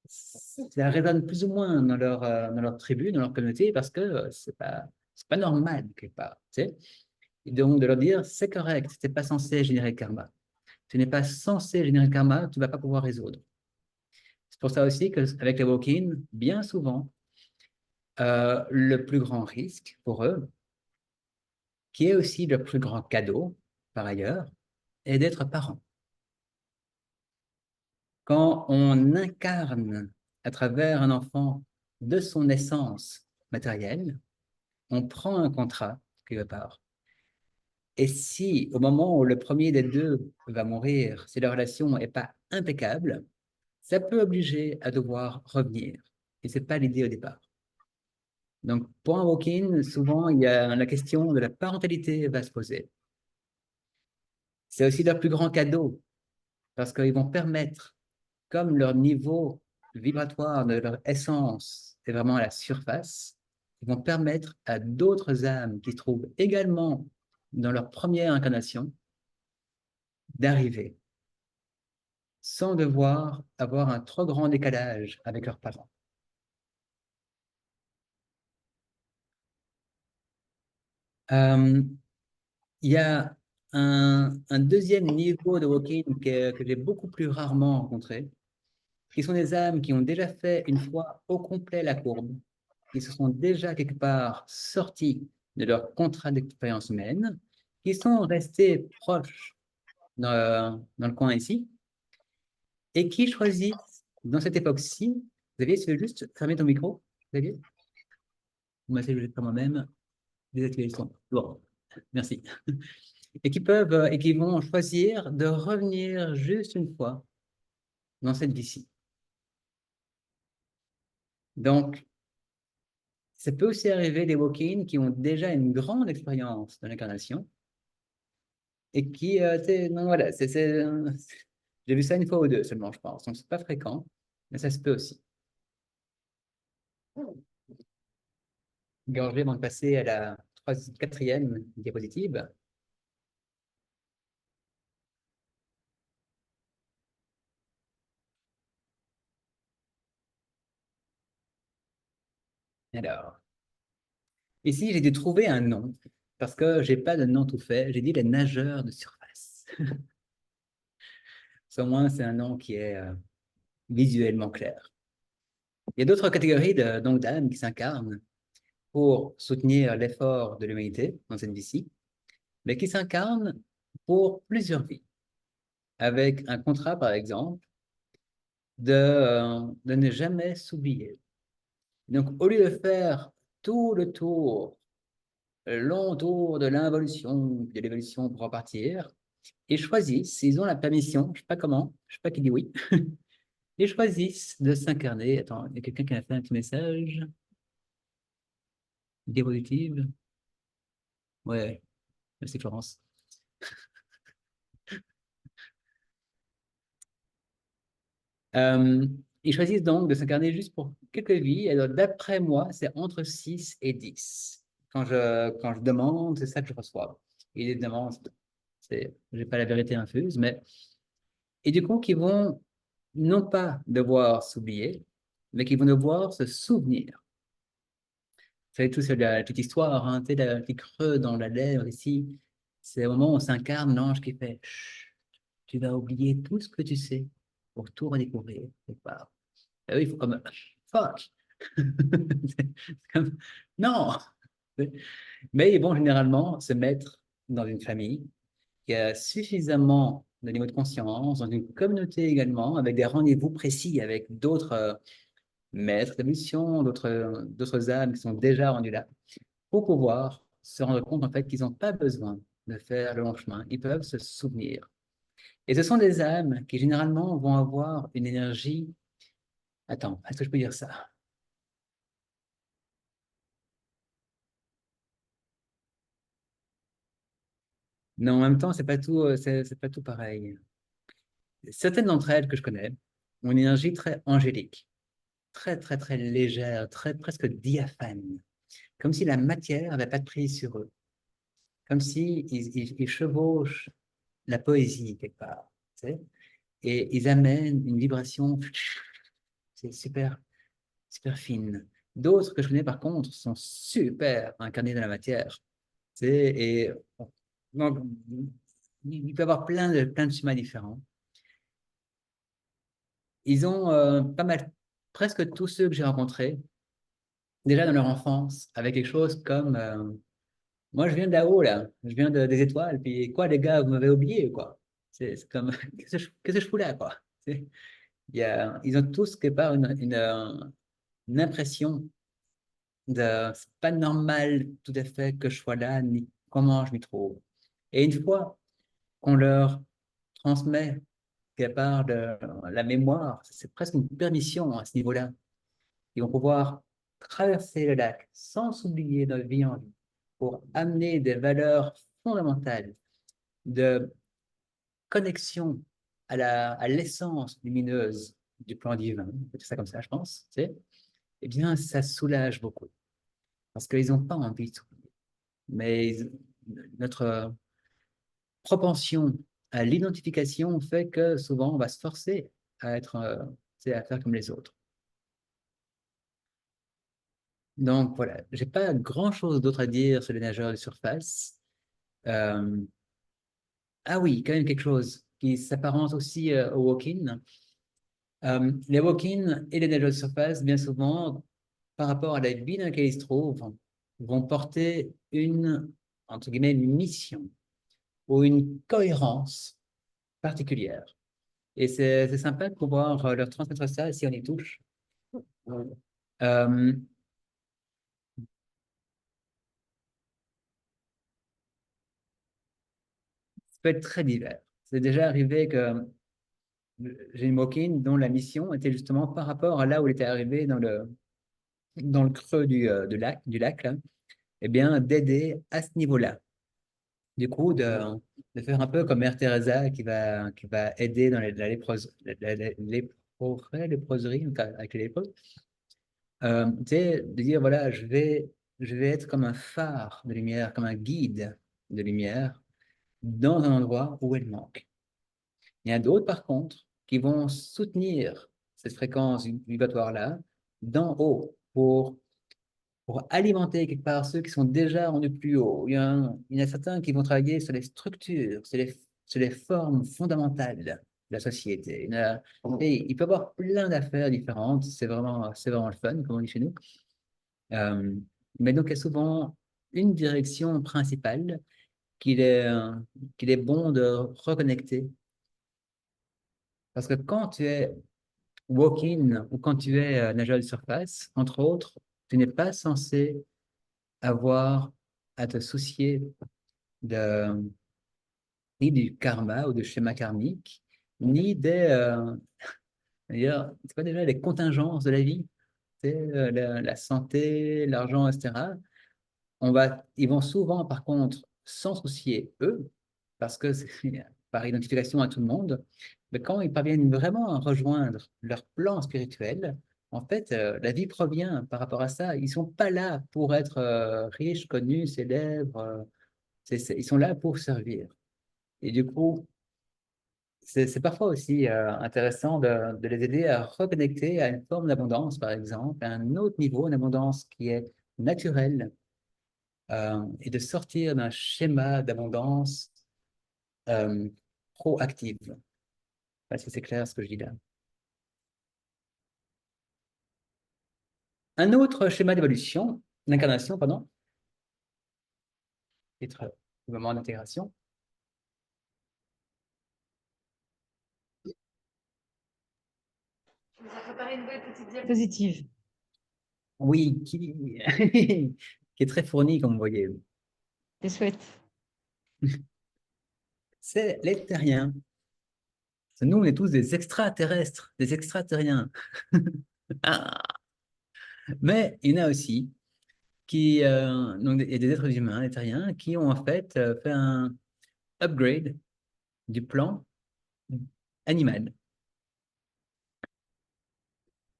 S1: ça résonne plus ou moins dans leur tribu, dans leur communauté, parce que c'est pas normal quelque part. Tu sais. Et donc de leur dire, c'est correct, tu n'es pas censé générer karma. Tu n'es pas censé générer karma, tu ne vas pas pouvoir résoudre. C'est pour ça aussi qu'avec les walk-in, bien souvent, le plus grand risque pour eux, qui est aussi le plus grand cadeau, par ailleurs, est d'être parent. Quand on incarne à travers un enfant de son essence matérielle, on prend un contrat quelque part. Et si, au moment où le premier des deux va mourir, si la relation n'est pas impeccable, ça peut obliger à devoir revenir. Et c'est pas l'idée au départ. Donc, pour un walk-in, souvent, il y a la question de la parentalité va se poser. C'est aussi leur plus grand cadeau, parce qu'ils vont permettre, comme leur niveau vibratoire de leur essence est vraiment à la surface, ils vont permettre à d'autres âmes qui se trouvent également dans leur première incarnation d'arriver sans devoir avoir un trop grand décalage avec leurs parents. Il y a un deuxième niveau de walking que j'ai beaucoup plus rarement rencontré, qui sont des âmes qui ont déjà fait une fois au complet la courbe, qui se sont déjà quelque part sortis de leur contrat d'expérience humaine, qui sont restés proches dans le coin ici, et qui choisissent, dans cette époque-ci, Xavier, tu veux juste fermer ton micro, Xavier? Vous m'avez fait par moi-même, désactiver le son. Bon, merci. Et qui peuvent, et qui vont choisir de revenir juste une fois dans cette vie-ci. Donc, ça peut aussi arriver des walk-ins qui ont déjà une grande expérience de l'incarnation et qui, non, voilà, j'ai vu ça une fois ou deux seulement, je pense. Donc, c'est pas fréquent, mais ça se peut aussi. Gorgé avant de passer à la quatrième diapositive. Alors, ici, j'ai dû trouver un nom parce que j'ai pas de nom tout fait. J'ai dit les nageurs de surface. Au moins, c'est un nom qui est visuellement clair. Il y a d'autres catégories donc d'âmes qui s'incarnent pour soutenir l'effort de l'humanité dans cette vie-ci, mais qui s'incarnent pour plusieurs vies, avec un contrat, par exemple, de ne jamais s'oublier. Donc, au lieu de faire tout le tour, le long tour de l'évolution pour repartir, ils choisissent, ils ont la permission, je sais pas comment, je sais pas qui dit oui, ils choisissent de s'incarner. Attends, il y a quelqu'un qui a fait un petit message. Diapositive. Ouais, merci Florence. Ils choisissent donc de s'incarner juste pour quelques vies. Alors, d'après moi, c'est entre 6 et 10. Quand je demande, c'est ça que je reçois. Ils demandent, je n'ai pas la vérité infuse, mais. Et du coup, qui vont non pas devoir s'oublier, mais qui vont devoir se souvenir. Vous savez, toute histoire, hein, tu sais, le petit creux dans la lèvre ici, c'est au moment où on s'incarne l'ange qui fait chut, tu vas oublier tout ce que tu sais pour tout redécouvrir quelque part. Et oui, il faut comme fuck. C'est comme non. Mais ils vont généralement se mettre dans une famille qui a suffisamment de niveau de conscience, dans une communauté également, avec des rendez-vous précis avec d'autres maîtres d'évolution, d'autres âmes qui sont déjà rendus là, pour pouvoir se rendre compte en fait qu'ils n'ont pas besoin de faire le long chemin, ils peuvent se souvenir. Et ce sont des âmes qui généralement vont avoir une énergie. Attends, est-ce que je peux dire ça? Non, en même temps, c'est pas tout pareil. Certaines d'entre elles que je connais ont une énergie très angélique, très, très, très légère, très, presque diaphane, comme si la matière n'avait pas de prise sur eux, comme si ils chevauchent la poésie quelque part, tu sais, et ils amènent une vibration, c'est super, super fine. D'autres que je connais par contre sont super incarnés dans la matière, tu sais, et donc, il peut y avoir plein de schémas différents. Ils ont pas mal, presque tous ceux que j'ai rencontrés, déjà dans leur enfance, avec quelque chose comme moi je viens de là-haut, là, je viens des étoiles, puis quoi les gars, vous m'avez oublié, quoi. C'est comme qu'est-ce que je fous là, quoi. Ils ont tous quelque part une impression C'est pas normal tout à fait que je sois là, ni comment je m'y trouve. Et une fois qu'on leur transmet quelque part de la mémoire, c'est presque une permission à ce niveau-là. Ils vont pouvoir traverser le lac sans s'oublier de vie en vie pour amener des valeurs fondamentales de connexion à l'essence lumineuse du plan divin, c'est ça comme ça, je pense, tu sais, eh bien, ça soulage beaucoup parce qu'ils n'ont pas envie de s'oublier. Mais notre propension à l'identification fait que souvent on va se forcer à être, à faire comme les autres. Donc voilà, j'ai pas grand-chose d'autre à dire sur les nageurs de surface. Euh, ah oui, quand même quelque chose qui s'apparente aussi au walk-in. Les walk-in et les nageurs de surface, bien souvent, par rapport à la vie dans laquelle ils se trouvent, vont porter une, entre guillemets, une mission ou une cohérence particulière. Et c'est sympa de pouvoir leur transmettre ça si on y touche. Euh, Ça peut être très divers. C'est déjà arrivé que j'ai une walk-in dont la mission était justement par rapport à là où il était arrivé dans le creux du lac là, eh bien, d'aider à ce niveau-là. Du coup, de faire un peu comme Mère Teresa qui va aider dans léproserie, avec les lépreux. Tu sais, de dire, voilà, je vais être comme un phare de lumière, comme un guide de lumière dans un endroit où elle manque. Il y en a d'autres, par contre, qui vont soutenir cette fréquence vibratoire-là d'en haut pour alimenter quelque part ceux qui sont déjà rendus plus haut. Il y en a certains qui vont travailler sur les structures, sur les formes fondamentales de la société. Et il peut y avoir plein d'affaires différentes. C'est vraiment le fun, comme on dit chez nous. Euh, mais donc, il y a souvent une direction principale qu'il est, euh, qu'il est bon de reconnecter. Parce que quand tu es walk-in ou quand tu es nageur de surface, entre autres, tu n'es pas censé avoir à te soucier de, ni du karma ou du schéma karmique, ni d'ailleurs, c'est pas déjà les contingences de la vie, c'est la santé, l'argent, etc. Ils vont souvent, par contre, s'en soucier, eux, parce que c'est par identification à tout le monde, mais quand ils parviennent vraiment à rejoindre leur plan spirituel, en fait, la vie provient par rapport à ça. Ils ne sont pas là pour être riches, connus, célèbres. Ils sont là pour servir. Et du coup, c'est parfois aussi intéressant de les aider à reconnecter à une forme d'abondance, par exemple, à un autre niveau d'abondance qui est naturelle, et de sortir d'un schéma d'abondance proactive. Je sais pas si c'est clair ce que je dis là. Un autre schéma d'évolution, d'incarnation, pardon, titre le moment d'intégration.
S3: Tu nous as préparé une belle petite diapositive.
S1: Oui, qui est très fourni, comme vous voyez.
S3: C'est chouette.
S1: C'est les terriens. Nous, on est tous des extraterrestres, des extraterriens. Ah. Mais il y en a aussi donc, il y a des êtres humains, des terriens, qui ont en fait fait un upgrade du plan animal.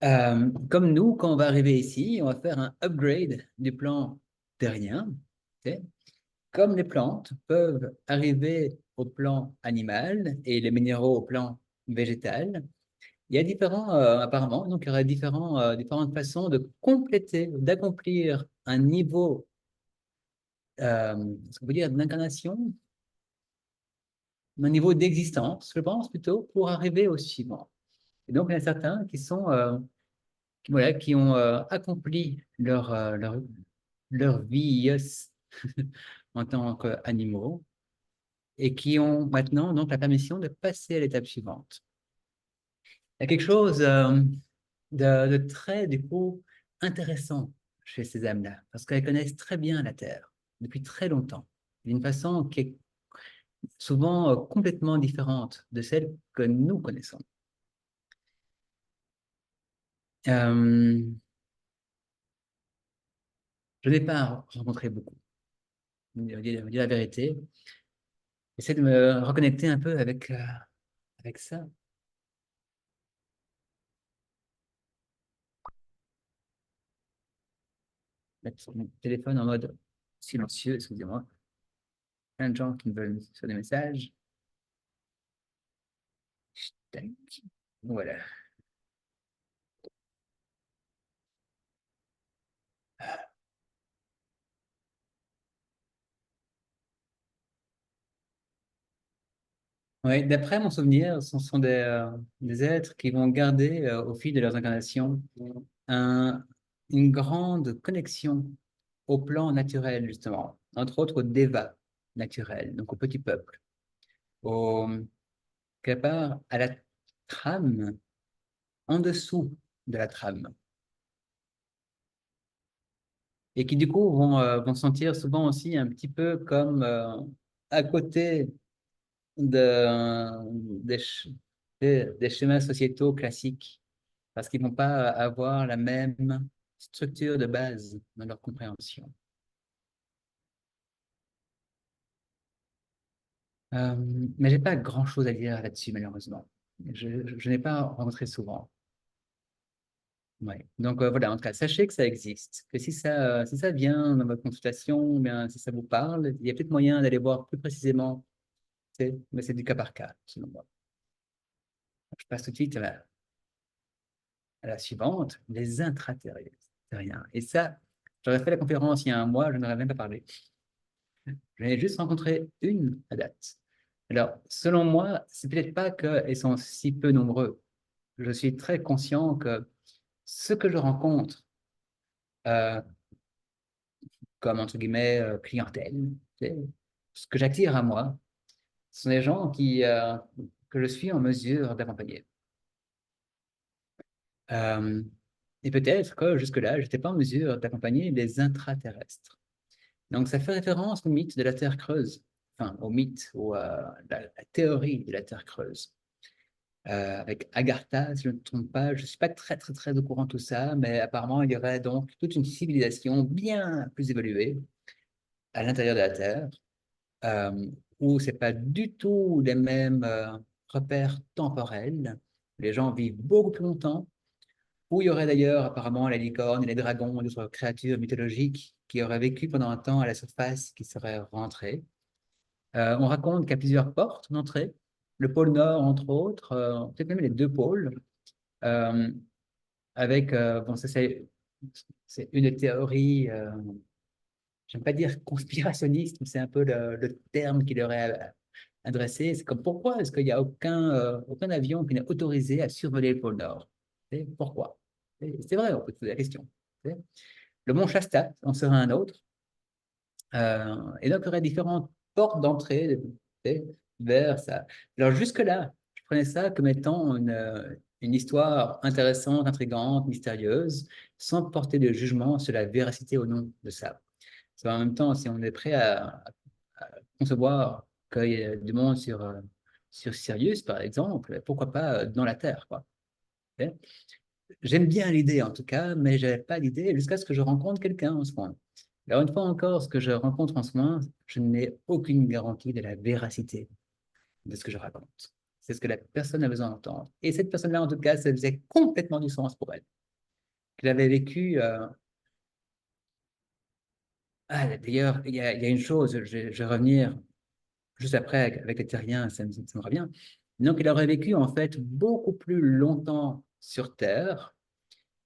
S1: Comme nous, quand on va arriver ici, on va faire un upgrade du plan terrien. Ok. Comme les plantes peuvent arriver au plan animal et les minéraux au plan végétal, il y a apparemment, donc il y aura différentes façons de compléter, d'accomplir un niveau, ce qu'on peut dire, d'incarnation, un niveau d'existence, je pense plutôt, pour arriver au suivant. Et donc, il y en a certains voilà, qui ont accompli leur vie en tant qu'animaux et qui ont maintenant donc la permission de passer à l'étape suivante. Il y a quelque chose de très, du coup, intéressant chez ces âmes-là, parce qu'elles connaissent très bien la Terre, depuis très longtemps, d'une façon qui est souvent complètement différente de celle que nous connaissons. Je n'ai pas rencontré beaucoup, je vais dire la vérité. J'essaie de me reconnecter un peu avec ça. Mettre mon téléphone en mode silencieux, excusez-moi. Plein de gens qui me veulent sur des messages. Tac. Voilà. Oui, d'après mon souvenir, ce sont des êtres qui vont garder au fil de leurs incarnations un- une grande connexion au plan naturel, justement, entre autres au déva naturel, donc au petit peuple, au, quelque part à la trame, en dessous de la trame, et qui du coup vont se sentir souvent aussi un petit peu comme à côté des, des schémas sociétaux classiques, parce qu'ils ne vont pas avoir la même structure de base dans leur compréhension. Mais j'ai pas grand-chose à dire là-dessus, malheureusement. Je n'ai pas rencontré souvent. Ouais. Donc voilà, en tout cas, sachez que ça existe, que si ça vient dans votre consultation, ou bien si ça vous parle, il y a peut-être moyen d'aller voir plus précisément, mais c'est du cas par cas, selon moi. Je passe tout de suite à la suivante, les intraterriens. Et ça, j'aurais fait la conférence il y a un mois, je n'aurais même pas parlé. J'en ai juste rencontré une à date. Alors, selon moi, c'est peut-être pas qu'ils sont si peu nombreux. Je suis très conscient que ce que je rencontre euh, comme, entre guillemets, clientèle, tu sais, ce que j'attire à moi, ce sont des gens que je suis en mesure d'accompagner. Euh, et peut-être que jusque-là, je n'étais pas en mesure d'accompagner les intraterrestres. Donc, ça fait référence au mythe de la Terre creuse, enfin, au mythe ou à la théorie de la Terre creuse. Avec Agartha, si je ne me trompe pas, je ne suis pas très au courant de tout ça, mais apparemment, il y aurait donc toute une civilisation bien plus évoluée à l'intérieur de la Terre, euh, où c'est pas du tout les mêmes repères temporels. Les gens vivent beaucoup plus longtemps, où il y aurait d'ailleurs apparemment les licornes et les dragons et d'autres créatures mythologiques qui auraient vécu pendant un temps à la surface, qui seraient rentrées. On raconte qu'il y a plusieurs portes d'entrée, le pôle Nord entre autres, peut-être même les deux pôles, euh, avec, bon, ça c'est une théorie, j'aime pas dire conspirationniste, mais c'est un peu le terme qui leur est adressé. C'est comme pourquoi est-ce qu'il n'y a aucun avion qui n'est autorisé à survoler le pôle Nord? Et pourquoi? C'est vrai, on peut se poser la question. Le mont Shasta en serait un autre. Et donc, il y aurait différentes portes d'entrée vers ça. Alors, jusque-là, je prenais ça comme étant une histoire intéressante, intrigante, mystérieuse, sans porter de jugement sur la véracité ou non de ça. En même temps, si on est prêt à concevoir qu'il y a du monde sur Sirius, par exemple, pourquoi pas dans la Terre, quoi. J'aime bien l'idée, en tout cas, mais je n'avais pas l'idée jusqu'à ce que je rencontre quelqu'un en ce moment. Alors, une fois encore, ce que je rencontre en ce moment, je n'ai aucune garantie de la véracité de ce que je raconte. C'est ce que la personne a besoin d'entendre. Et cette personne-là, en tout cas, ça faisait complètement du sens pour elle. Qu'elle avait vécu. Ah, d'ailleurs, il y a une chose, je vais revenir juste après avec les terriens, ça me revient. Donc, il aurait vécu en fait beaucoup plus longtemps sur Terre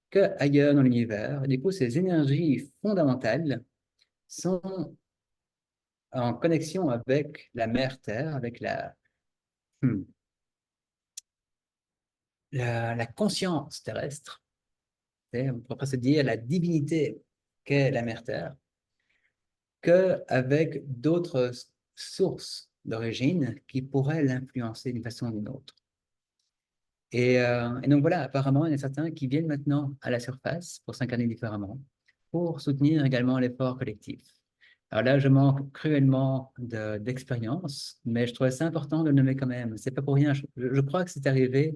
S1: qu'ailleurs dans l'univers. Du coup, ces énergies fondamentales sont en connexion avec la mère Terre, avec hmm, la conscience terrestre. On pourrait se dire la divinité qu'est la mère Terre, qu'avec d'autres sources d'origine qui pourraient l'influencer d'une façon ou d'une autre. Et donc voilà, apparemment, il y en a certains qui viennent maintenant à la surface pour s'incarner différemment. pour soutenir également l'effort collectif. Alors là, je manque cruellement d'expérience, mais je trouvais ça important de le nommer quand même. C'est pas pour rien. Je crois que c'est arrivé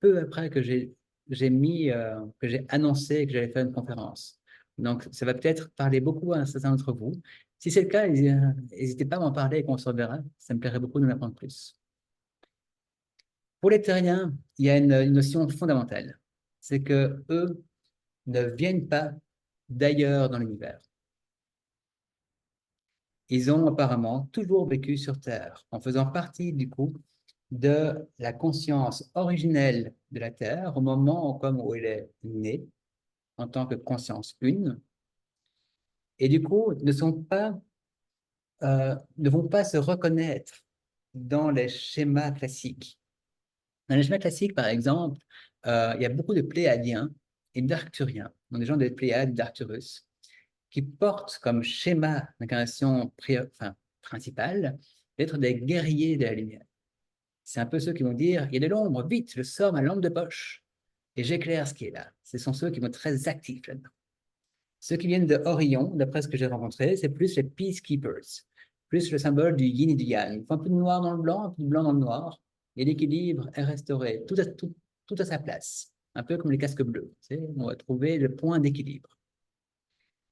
S1: peu après que que j'ai annoncé que j'allais faire une conférence. Donc, ça va peut-être parler beaucoup à un certain d'entre vous. Si c'est le cas, n'hésitez pas à m'en parler et qu'on se reverra. Ça me plairait beaucoup de en apprendre plus. Pour les terriens, il y a une notion fondamentale. C'est que eux ne viennent pas d'ailleurs dans l'univers. Ils ont apparemment toujours vécu sur Terre, en faisant partie du coup de la conscience originelle de la Terre au moment comme où elle est née, en tant que conscience une, et du coup ne vont pas se reconnaître dans les schémas classiques. Dans les schémas classiques, par exemple, il y a beaucoup de Pléadiens et d'Arcturiens, donc des gens des Pléiades d'Arcturus, qui portent comme schéma d'incarnation principale d'être des guerriers de la lumière. C'est un peu ceux qui vont dire, il y a de l'ombre, vite, je sors ma lampe de poche et j'éclaire ce qui est là. Ce sont ceux qui vont être très actifs là-dedans. Ceux qui viennent de Orion, d'après ce que j'ai rencontré, c'est plus les peacekeepers, plus le symbole du yin et du yang. Il faut un peu de noir dans le blanc, un peu de blanc dans le noir, et l'équilibre est restauré, tout à sa place. Un peu comme les casques bleus. On va trouver le point d'équilibre.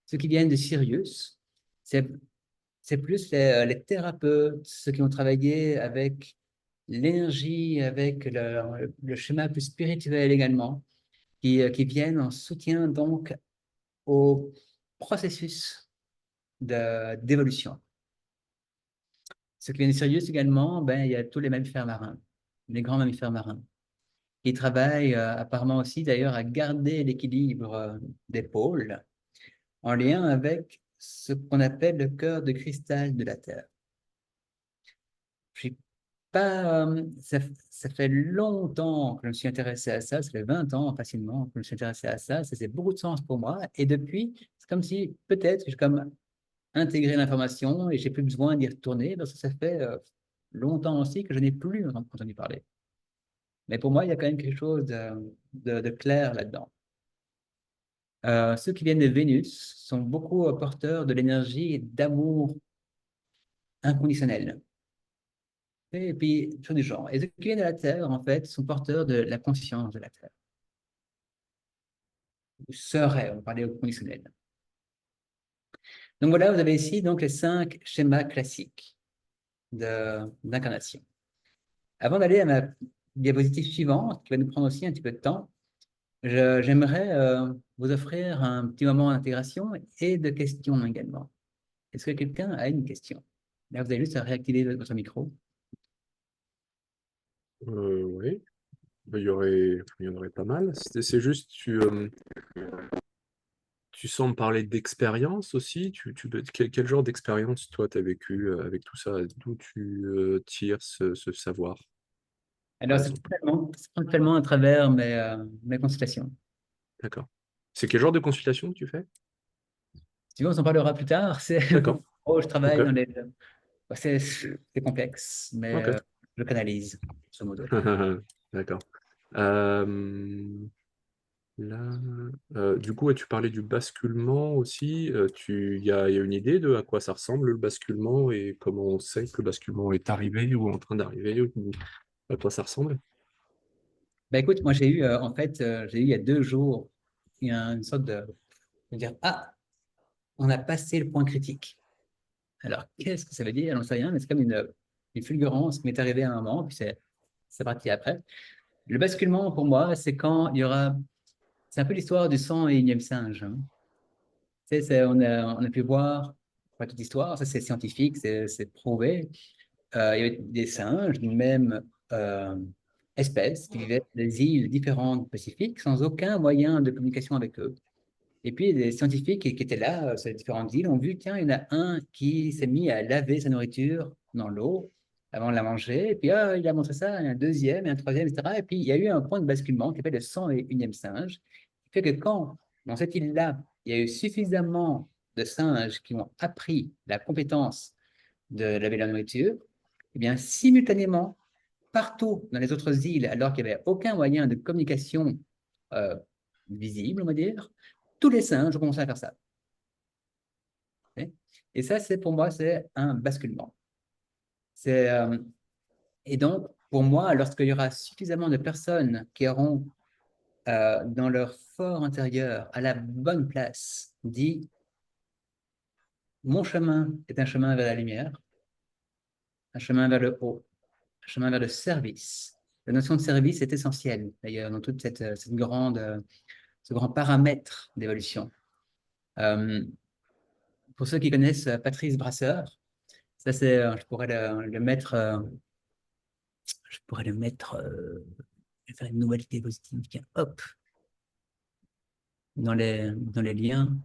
S1: Ceux qui viennent de Sirius, c'est plus les thérapeutes, ceux qui ont travaillé avec l'énergie, avec le schéma plus spirituel également, qui viennent en soutien donc au processus d'évolution. Ceux qui viennent de Sirius également, ben, il y a tous les mammifères marins, les grands mammifères marins. Ils travaillent apparemment aussi d'ailleurs à garder l'équilibre des pôles en lien avec ce qu'on appelle le cœur de cristal de la Terre. Ça fait longtemps que je me suis intéressé à ça, ça fait 20 ans facilement que je me suis intéressé à ça, ça fait beaucoup de sens pour moi, et depuis, c'est comme si peut-être j'ai comme intégré l'information et j'ai plus besoin d'y retourner parce que ça fait longtemps aussi que je n'ai plus entendu parler. Mais pour moi, il y a quand même quelque chose de clair là-dedans. Ceux qui viennent de Vénus sont beaucoup porteurs de l'énergie d'amour inconditionnel. Et puis, choses du genre. Et ceux qui viennent de la Terre, en fait, sont porteurs de la conscience de la Terre. Ou seraient, on parlait au conditionnel. Donc voilà, vous avez ici donc les 5 schémas classiques d'incarnation. Avant d'aller à ma diapositive suivante, qui va nous prendre aussi un petit peu de temps, j'aimerais vous offrir un petit moment d'intégration et de questions également. Est-ce que quelqu'un a une question? Là, vous avez juste à réactiver votre micro.
S2: Oui, il y en aurait pas mal. C'est juste, tu sembles parler d'expérience aussi. Quel genre d'expérience, toi, tu as vécu avec tout ça? D'où tu tires ce savoir, par
S1: Alors, c'est
S2: exemple?
S1: principalement à travers mes consultations.
S2: D'accord. C'est quel genre de consultation que tu fais?
S1: Si tu veux, on s'en parlera plus tard.
S2: D'accord.
S1: Oh, je
S2: Ok.
S1: travaille dans les. C'est complexe, mais
S2: Ok.
S1: je canalise, grosso modo.
S2: D'accord. Euh, Là, du coup, ouais, tu parlais du basculement aussi. Il y a une idée de à quoi ça ressemble le basculement et comment on sait que le basculement est arrivé ou en train d'arriver ou à quoi ça ressemble?
S1: Ben écoute, moi j'ai eu, en fait, j'ai eu il y a 2 jours, il y a une sorte de dire, ah, on a passé le point critique. Alors, qu'est-ce que ça veut dire? J'en sais rien, mais c'est comme une fulgurance qui m'est arrivée à un moment, puis c'est parti après. Le basculement, pour moi, c'est quand il y aura. C'est un peu l'histoire du 101e singe. Hein. Tu sais, on a pu voir, pas toute l'histoire, ça c'est scientifique, c'est prouvé. Il y avait des singes d'une même euh, espèce qui vivaient dans des îles différentes du Pacifique sans aucun moyen de communication avec eux. Et puis, les scientifiques qui étaient là, sur les différentes îles, ont vu, tiens, il y en a un qui s'est mis à laver sa nourriture dans l'eau avant de la manger. Et puis, ah, il a montré ça à un deuxième et un troisième, etc. Et puis, il y a eu un point de basculement qui s'appelle le 101e singe, qui fait que quand, dans cette île-là, il y a eu suffisamment de singes qui ont appris la compétence de laver la nourriture, eh bien, simultanément, partout dans les autres îles, alors qu'il n'y avait aucun moyen de communication euh, visible, on va dire, tous les singes ont commencé à faire ça. Et ça, c'est pour moi, c'est un basculement. C'est, et donc, pour moi, lorsqu'il y aura suffisamment de personnes qui auront dans leur fort intérieur, à la bonne place, dit, mon chemin est un chemin vers la lumière, un chemin vers le haut, un chemin vers le service. La notion de service est essentielle, d'ailleurs, dans toute cette grande, ce grand paramètre d'évolution. Pour ceux qui connaissent Patrice Brasseur, ça c'est, je pourrais le mettre, je pourrais le mettre, je vais faire une nouvelle idée positive, tiens, hop, dans les liens,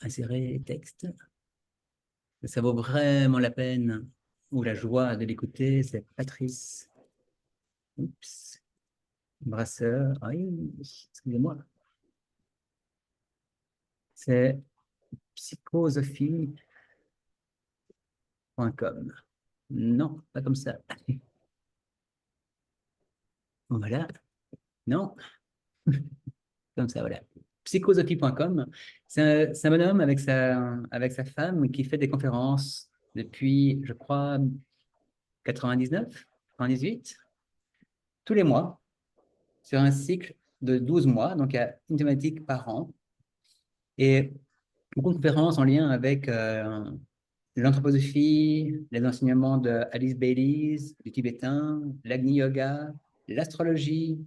S1: insérer texte. Ça vaut vraiment la peine ou la joie de l'écouter. C'est Patrice Oups, Brasseur. Ah oui, excusez-moi. C'est psychosophie.com. Non, pas comme ça. Voilà. Non, comme ça, voilà. Psychosophie.com. C'est un bonhomme avec sa femme qui fait des conférences depuis, je crois, 99, 98, tous les mois, sur un cycle de 12 mois. Donc, il y a une thématique par an. Et beaucoup de conférences en lien avec l'anthroposophie, les enseignements de Alice Baylis, du tibétain, l'Agni Yoga, l'astrologie,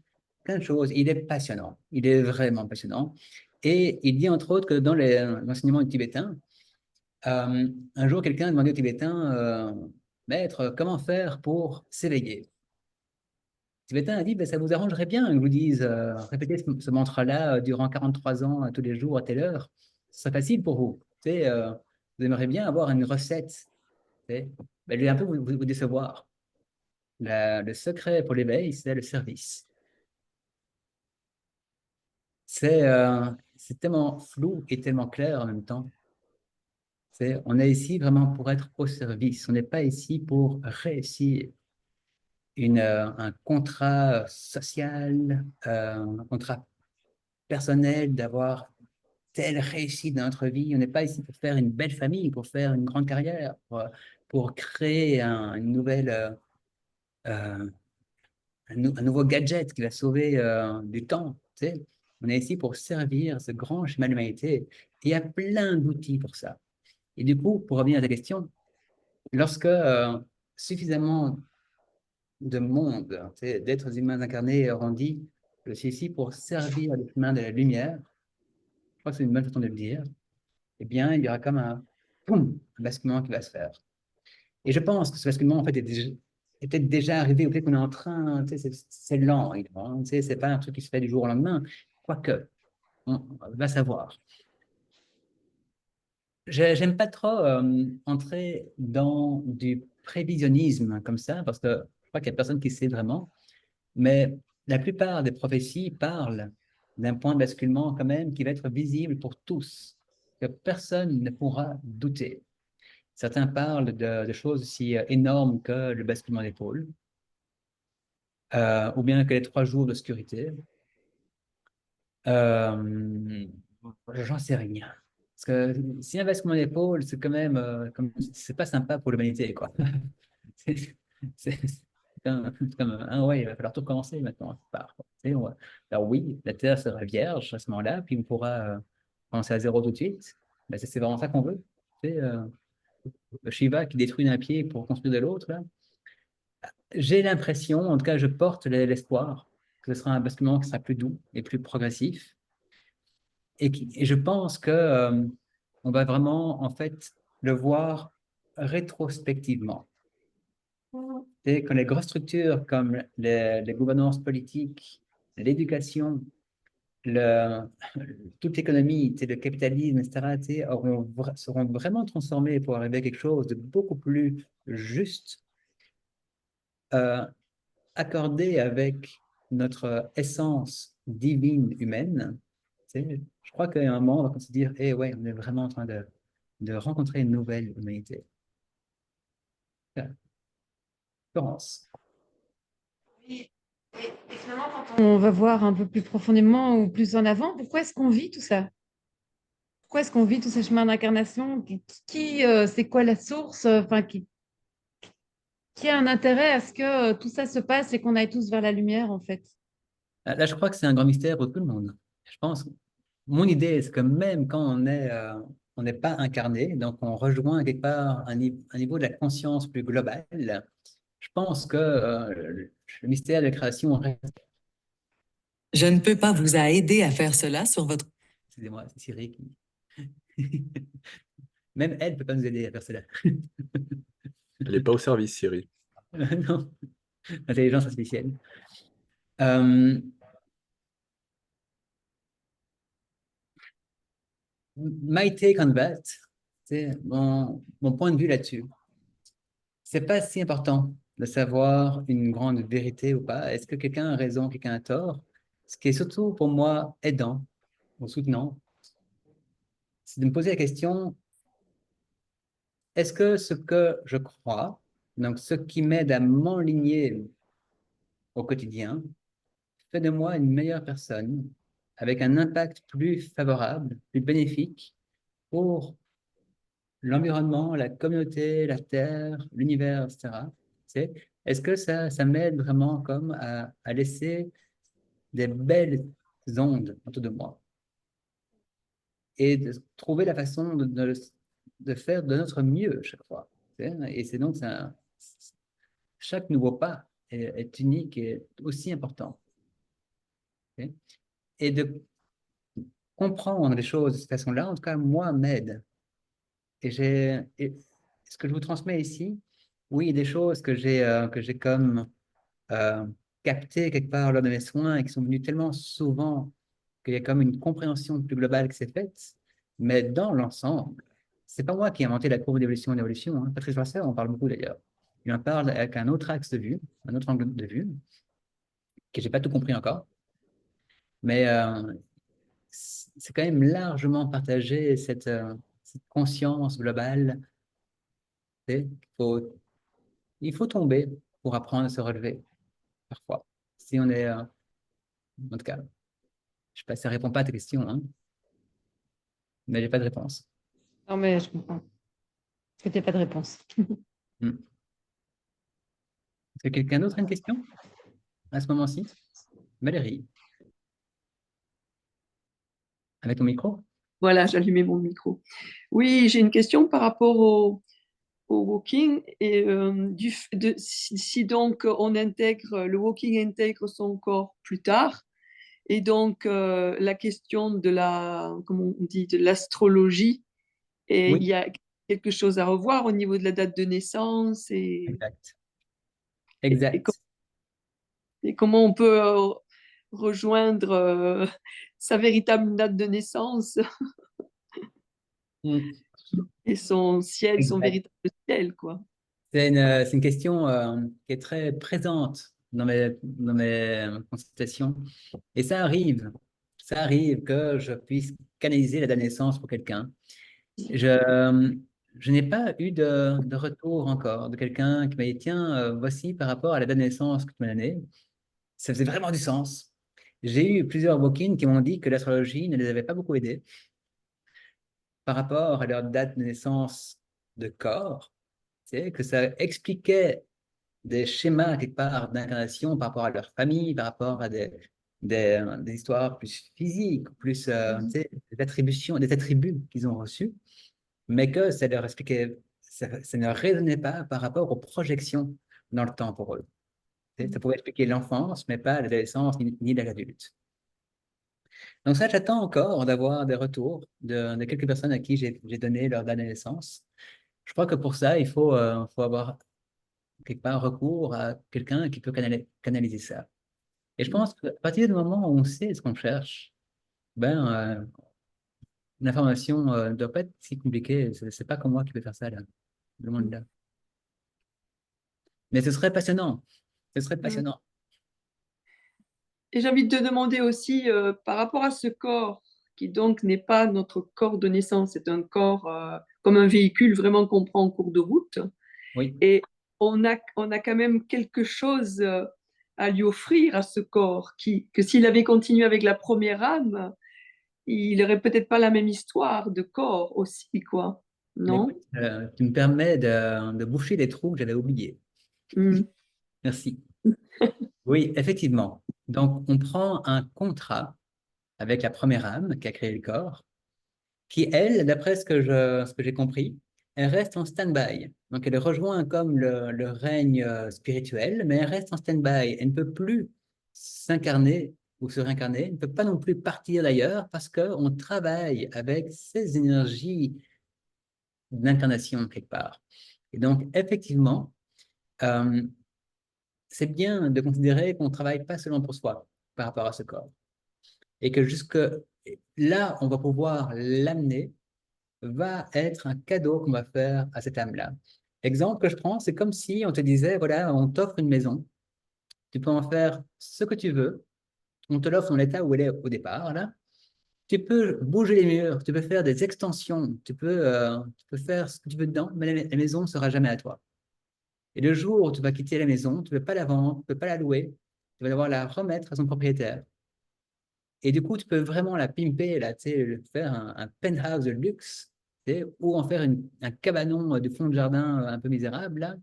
S1: plein de choses. Il est passionnant. Il est vraiment passionnant. Et il dit entre autres que dans l'enseignement du tibétain, un jour, quelqu'un a demandé au tibétain, Maître, comment faire pour s'éveiller? Le tibétain a dit, ben, ça vous arrangerait bien que je vous dise, répétez ce mantra-là durant 43 ans, tous les jours, à telle heure. Ce serait facile pour vous. Tu sais, vous aimeriez bien avoir une recette. Tu sais. Ben, lui, un peu vous décevoir. Le secret pour l'éveil, c'est le service. C'est tellement flou et tellement clair en même temps. On est ici vraiment pour être au service. On n'est pas ici pour réussir un contrat social, un contrat personnel, d'avoir telle réussite dans notre vie. On n'est pas ici pour faire une belle famille, pour faire une grande carrière, pour créer une nouvelle, un nouveau gadget qui va sauver du temps. Tu sais. On est ici pour servir ce grand chemin de l'humanité. Et il y a plein d'outils pour ça. Et du coup, pour revenir à ta question, lorsque suffisamment de monde, tu sais, d'êtres humains incarnés auront dit, je suis ici pour servir le chemin de la lumière, je crois que c'est une bonne façon de le dire, eh bien, il y aura comme boum, un basculement qui va se faire. Et je pense que ce basculement, en fait, est peut-être déjà arrivé, ou peut-être qu'on est en train, tu sais, c'est lent, évidemment, tu sais, c'est pas un truc qui se fait du jour au lendemain, quoique, on va savoir. J'aime pas trop entrer dans du prévisionnisme comme ça, parce que je crois qu'il n'y a personne qui sait vraiment, mais la plupart des prophéties parlent d'un point de basculement quand même qui va être visible pour tous, que personne ne pourra douter. Certains parlent de choses aussi énormes que le basculement des pôles, ou bien que les 3 jours d'obscurité. Euh, J'en sais rien. Parce que si un basculement des pôles, c'est quand même, c'est pas sympa pour l'humanité, quoi. C'est comme, ah ouais, il va falloir tout recommencer maintenant. Tu sais, alors oui, la Terre sera vierge à ce moment-là, puis on pourra commencer à zéro tout de suite. Ben, c'est vraiment ça qu'on veut. Tu sais, Shiva qui détruit d'un pied pour construire de l'autre, là. J'ai l'impression, en tout cas, je porte l'espoir que ce sera un basculement qui sera plus doux et plus progressif. Et je pense que on va vraiment, en fait, le voir rétrospectivement. Et que les grosses structures comme les gouvernances politiques, l'éducation, le, toute l'économie, le capitalisme, etc., seront vraiment transformés pour arriver à quelque chose de beaucoup plus juste, euh, accordé avec notre essence divine humaine. Je crois qu'à un moment, on va se dire, eh ouais, on est vraiment en train de rencontrer une nouvelle humanité. Florence.
S3: Et finalement, quand on va voir un peu plus profondément ou plus en avant, pourquoi est-ce qu'on vit tout ça? pourquoi est-ce qu'on vit tous ces chemins d'incarnation? C'est quoi la source? Enfin, qui a un intérêt à ce que tout ça se passe et qu'on aille tous vers la lumière, en fait?
S1: Là, je crois que c'est un grand mystère pour tout le monde. Je pense, mon idée, c'est que même quand on n'est pas incarné, donc on rejoint quelque part un niveau de la conscience plus global, je pense que le mystère de la création reste.
S4: Je ne peux pas vous aider à faire cela sur votre...
S1: Excusez-moi, c'est Siri qui. Même elle ne peut pas nous aider à faire cela.
S2: Elle n'est pas au service, Siri.
S1: Non, intelligence artificielle. Euh, My take on that, c'est mon point de vue là-dessus. C'est pas si important de savoir une grande vérité ou pas. Est-ce que quelqu'un a raison, quelqu'un a tort? Ce qui est surtout pour moi aidant ou soutenant, c'est de me poser la question, est-ce que ce que je crois, donc ce qui m'aide à m'enligner au quotidien, fait de moi une meilleure personne, avec un impact plus favorable, plus bénéfique pour l'environnement, la communauté, la Terre, l'univers, etc. Est-ce que ça m'aide vraiment comme à laisser des belles ondes autour de moi et de trouver la façon de faire de notre mieux chaque fois. Et c'est donc ça, chaque nouveau pas est unique et aussi important. Et de comprendre les choses de cette façon-là, en tout cas, moi, m'aide. Et ce que je vous transmets ici, oui, des choses que j'ai comme euh, captées quelque part lors de mes soins et qui sont venues tellement souvent qu'il y a comme une compréhension plus globale qui s'est faite. Mais dans l'ensemble, c'est pas moi qui ai inventé la courbe d'évolution. Hein. Patrice Vasseur en parle beaucoup d'ailleurs. Il en parle avec un autre axe de vue, un autre angle de vue, que j'ai pas tout compris encore. Mais c'est quand même largement partagé cette conscience globale. Il faut, il faut tomber pour apprendre à se relever, parfois. Si on est, en tout cas, je sais pas, ça répond pas à ta question, hein, mais j'ai pas de réponse.
S3: Non, mais je comprends. Parce que tu n'as pas de réponse.
S1: Hmm. Est-ce que quelqu'un d'autre a une question à ce moment-ci? Valérie, avec ton micro?
S5: Voilà, j'allumais mon micro. Oui, j'ai une question par rapport au walking et si donc on intègre, le walking intègre son corps plus tard et donc la question de comment on dit, de l'astrologie, et il
S1: Oui,
S5: y a quelque chose à revoir au niveau de la date de naissance
S1: exact.
S5: et, et com-
S1: Exact.
S5: et comment on peut rejoindre sa véritable date de naissance
S1: Hmm.
S5: et son ciel, son
S1: Exact.
S5: véritable ciel, quoi.
S1: C'est une question qui est très présente dans mes consultations. Et ça arrive que je puisse canaliser la date de naissance pour quelqu'un. Je n'ai pas eu de retour encore de quelqu'un qui m'a dit, tiens, voici par rapport à la date de naissance que tu m'as donnée. Ça faisait vraiment du sens. J'ai eu plusieurs walk-ins qui m'ont dit que l'astrologie ne les avait pas beaucoup aidés par rapport à leur date de naissance de corps. Que ça expliquait des schémas quelque part d'incarnation par rapport à leur famille, par rapport à des histoires plus physiques, plus des attributions, des attributs qu'ils ont reçus, mais que ça leur expliquait, ça ne résonnait pas par rapport aux projections dans le temps pour eux. Ça pouvait expliquer l'enfance, mais pas l'adolescence ni l'adulte. Donc ça, j'attends encore d'avoir des retours de quelques personnes à qui j'ai donné leur date de naissance. Je crois que pour ça, faut avoir quelque part recours à quelqu'un qui peut canaliser ça. Et je pense qu'à partir du moment où on sait ce qu'on cherche, ben, l'information ne doit pas être si compliquée. C'est pas comme moi qui peux faire ça, là, le monde là. Mais ce serait passionnant. Ce serait passionnant.
S5: Et j'ai envie de te demander aussi, par rapport à ce corps, qui donc n'est pas notre corps de naissance, c'est un corps comme un véhicule vraiment qu'on prend en cours de route.
S1: Oui,
S5: Et on a quand même quelque chose à lui offrir à ce corps, que s'il avait continué avec la première âme, il n'aurait peut-être pas la même histoire de corps aussi, quoi.
S1: Mais
S5: Non?
S1: écoute, tu me permets de boucher les trous que j'avais oubliés.
S5: Mm.
S1: Merci. Oui, effectivement. Donc, on prend un contrat avec la première âme qui a créé le corps, qui, elle, d'après ce que j'ai compris, elle reste en stand-by. Donc, elle rejoint comme le règne spirituel, mais elle reste en stand-by. Elle ne peut plus s'incarner ou se réincarner, elle ne peut pas non plus partir d'ailleurs parce qu'on travaille avec ces énergies d'incarnation quelque part. Et donc, effectivement, euh, c'est bien de considérer qu'on ne travaille pas seulement pour soi par rapport à ce corps. Et que jusque là, on va pouvoir l'amener, va être un cadeau qu'on va faire à cette âme-là. Exemple que je prends, c'est comme si on te disait, voilà, on t'offre une maison, tu peux en faire ce que tu veux, on te l'offre dans l'état où elle est au départ, là. Tu peux bouger les murs, tu peux faire des extensions, tu peux faire ce que tu veux dedans, mais la maison ne sera jamais à toi. Et le jour où tu vas quitter la maison, tu ne peux pas la vendre, tu ne peux pas la louer, tu vas devoir la remettre à son propriétaire. Et du coup, tu peux vraiment la pimper, là, tu sais, faire un penthouse de luxe, tu sais, ou en faire un cabanon du fond de jardin un peu misérable, là.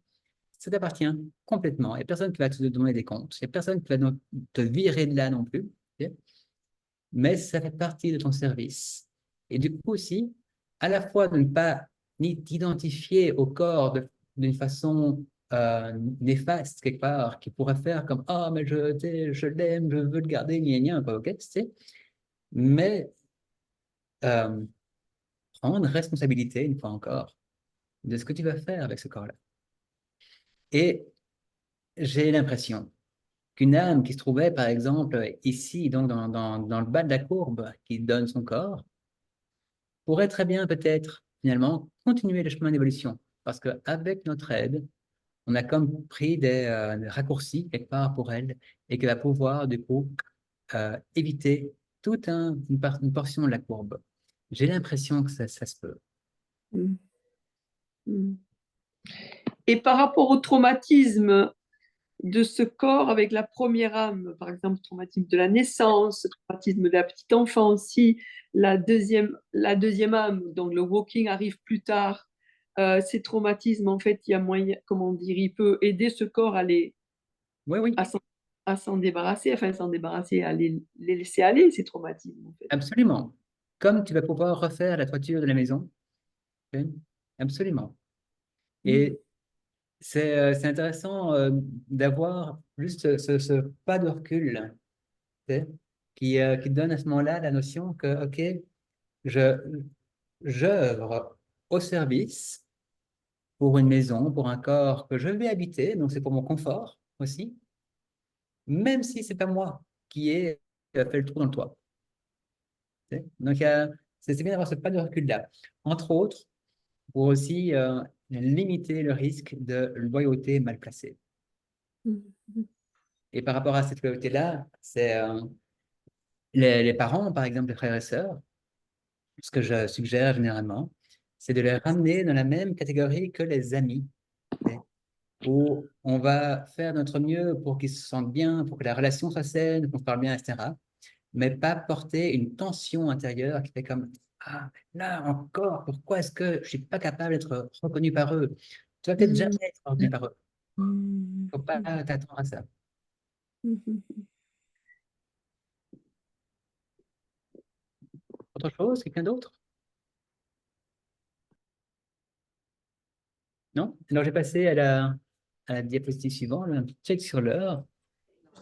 S1: Ça t'appartient complètement. Il n'y a personne qui va te demander des comptes. Il n'y a personne qui va te virer de là non plus. Tu sais. Mais ça fait partie de ton service. Et du coup aussi, à la fois de ne pas ni t'identifier au corps d'une façon néfaste quelque part, qui pourrait faire comme «Ah, mais tu sais, je l'aime, je veux le garder, gna gna, quoi, ok, tu sais. Mais euh, prendre responsabilité, une fois encore, de ce que tu vas faire avec ce corps-là. Et j'ai l'impression qu'une âme qui se trouvait, par exemple, ici, donc dans le bas de la courbe, qui donne son corps, pourrait très bien peut-être finalement continuer le chemin d'évolution. Parce qu'avec notre aide, on a comme pris des raccourcis quelque part pour elle et qu'elle va pouvoir du coup éviter toute une portion de la courbe. J'ai l'impression que ça se peut.
S5: Mm. Mm. Et par rapport au traumatisme de ce corps avec la première âme, par exemple, traumatisme de la naissance, traumatisme de la petite enfance, si la deuxième âme, donc le walking arrive plus tard, ces traumatismes, en fait, il y a moyen, comment dire, il peut aider ce corps
S1: Oui, oui,
S5: à s'en débarrasser, enfin s'en débarrasser, à les laisser aller, ces traumatismes, en fait.
S1: absolument. Comme tu vas pouvoir refaire la toiture de la maison. Ok. Absolument.
S5: Mm.
S1: Et c'est intéressant d'avoir juste ce pas de recul tu sais, qui donne à ce moment-là la notion que, OK, je, j'œuvre au service pour une maison, pour un corps que je vais habiter, donc c'est pour mon confort aussi, même si c'est pas moi qui ai fait le trou dans le toit. Tu sais. Donc, c'est bien d'avoir ce pas de recul-là. Entre autres, pour aussi limiter le risque de loyauté mal placée.
S5: Mm.
S1: Et par rapport à cette loyauté-là, c'est les parents, par exemple, les frères et sœurs, ce que je suggère généralement, c'est de les ramener dans la même catégorie que les amis, tu sais, où on va faire notre mieux pour qu'ils se sentent bien, pour que la relation soit saine, qu'on se parle bien, etc. Mais pas porter une tension intérieure qui fait comme «Ah, là encore, pourquoi est-ce que je ne suis pas capable d'être reconnu par eux?» Tu vas peut-être jamais
S5: Mm.
S1: être reconnu par eux.
S5: Mm.
S1: Il ne faut pas t'attendre à ça.
S5: Mm.
S1: Autre chose, quelqu'un d'autre? Non? Alors, j'ai passé à la diapositive suivante, un petit check sur l'heure.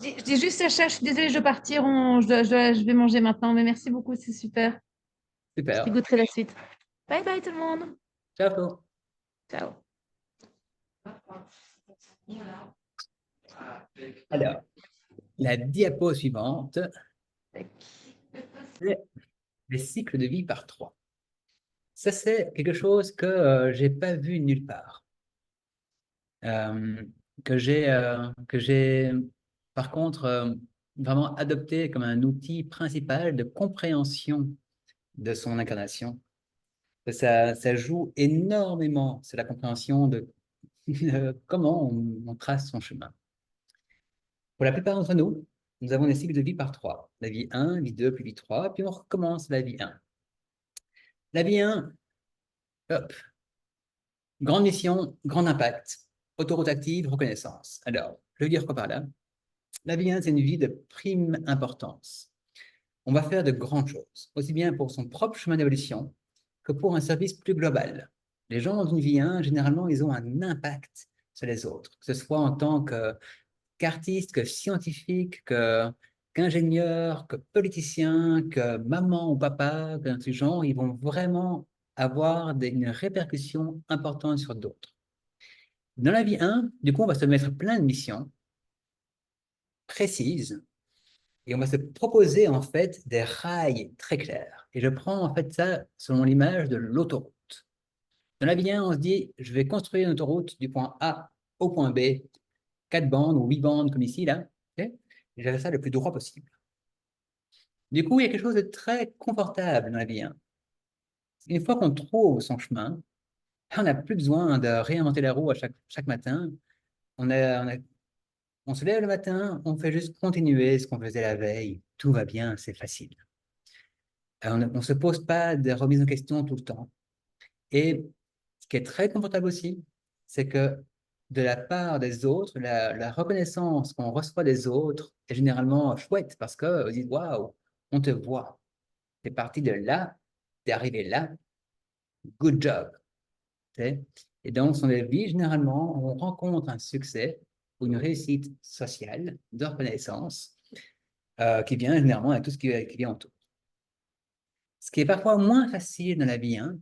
S3: Je dis juste, Sacha, je suis désolée, je dois partir. Je vais manger maintenant, mais merci beaucoup, c'est super. Je
S1: Super.
S3: t'écouterai la suite. Bye bye tout le monde.
S1: Ciao, Flo.
S3: Ciao.
S1: Alors, la diapo suivante, c'est les cycles de vie par trois. Ça, c'est quelque chose que j'ai pas vu nulle part. Euh, que j'ai par contre vraiment adopté comme un outil principal de compréhension de son incarnation. Ça joue énormément sur la compréhension de comment on trace son chemin. Pour la plupart d'entre nous, nous avons des cycles de vie par 3. La vie 1, vie 2, puis vie 3, puis on recommence la vie 1. La vie 1, hop, grande mission, grand impact, autoroute active, reconnaissance. Alors, je veux dire quoi par là? La vie 1, c'est une vie de prime importance. On va faire de grandes choses, aussi bien pour son propre chemin d'évolution que pour un service plus global. Les gens dans une vie 1, généralement, ils ont un impact sur les autres, que ce soit en tant qu'artiste, que scientifique, qu'ingénieur, que politicien, que maman ou papa, que ce genre, ils vont vraiment avoir une répercussion importante sur d'autres. Dans la vie 1, du coup, on va se mettre plein de missions précises et on va se proposer en fait des rails très clairs. Et je prends en fait ça selon l'image de l'autoroute. Dans la vie 1, on se dit, je vais construire une autoroute du point A au point B, 4 bandes ou 8 bandes comme ici, là, okay, et je vais faire ça le plus droit possible. Du coup, il y a quelque chose de très confortable dans la vie 1. Une fois qu'on trouve son chemin, on n'a plus besoin de réinventer la roue à chaque matin. On se lève le matin, on fait juste continuer ce qu'on faisait la veille. Tout va bien, c'est facile. On ne se pose pas de remise en question tout le temps. Et ce qui est très confortable aussi, c'est que de la part des autres, la reconnaissance qu'on reçoit des autres est généralement chouette parce qu'on dit waouh, on te voit. Tu es parti de là, tu es arrivé là, good job. Et donc, dans la vie, généralement, on rencontre un succès ou une réussite sociale de reconnaissance qui vient généralement avec tout ce qui vient autour. Ce qui est parfois moins facile dans la vie 1,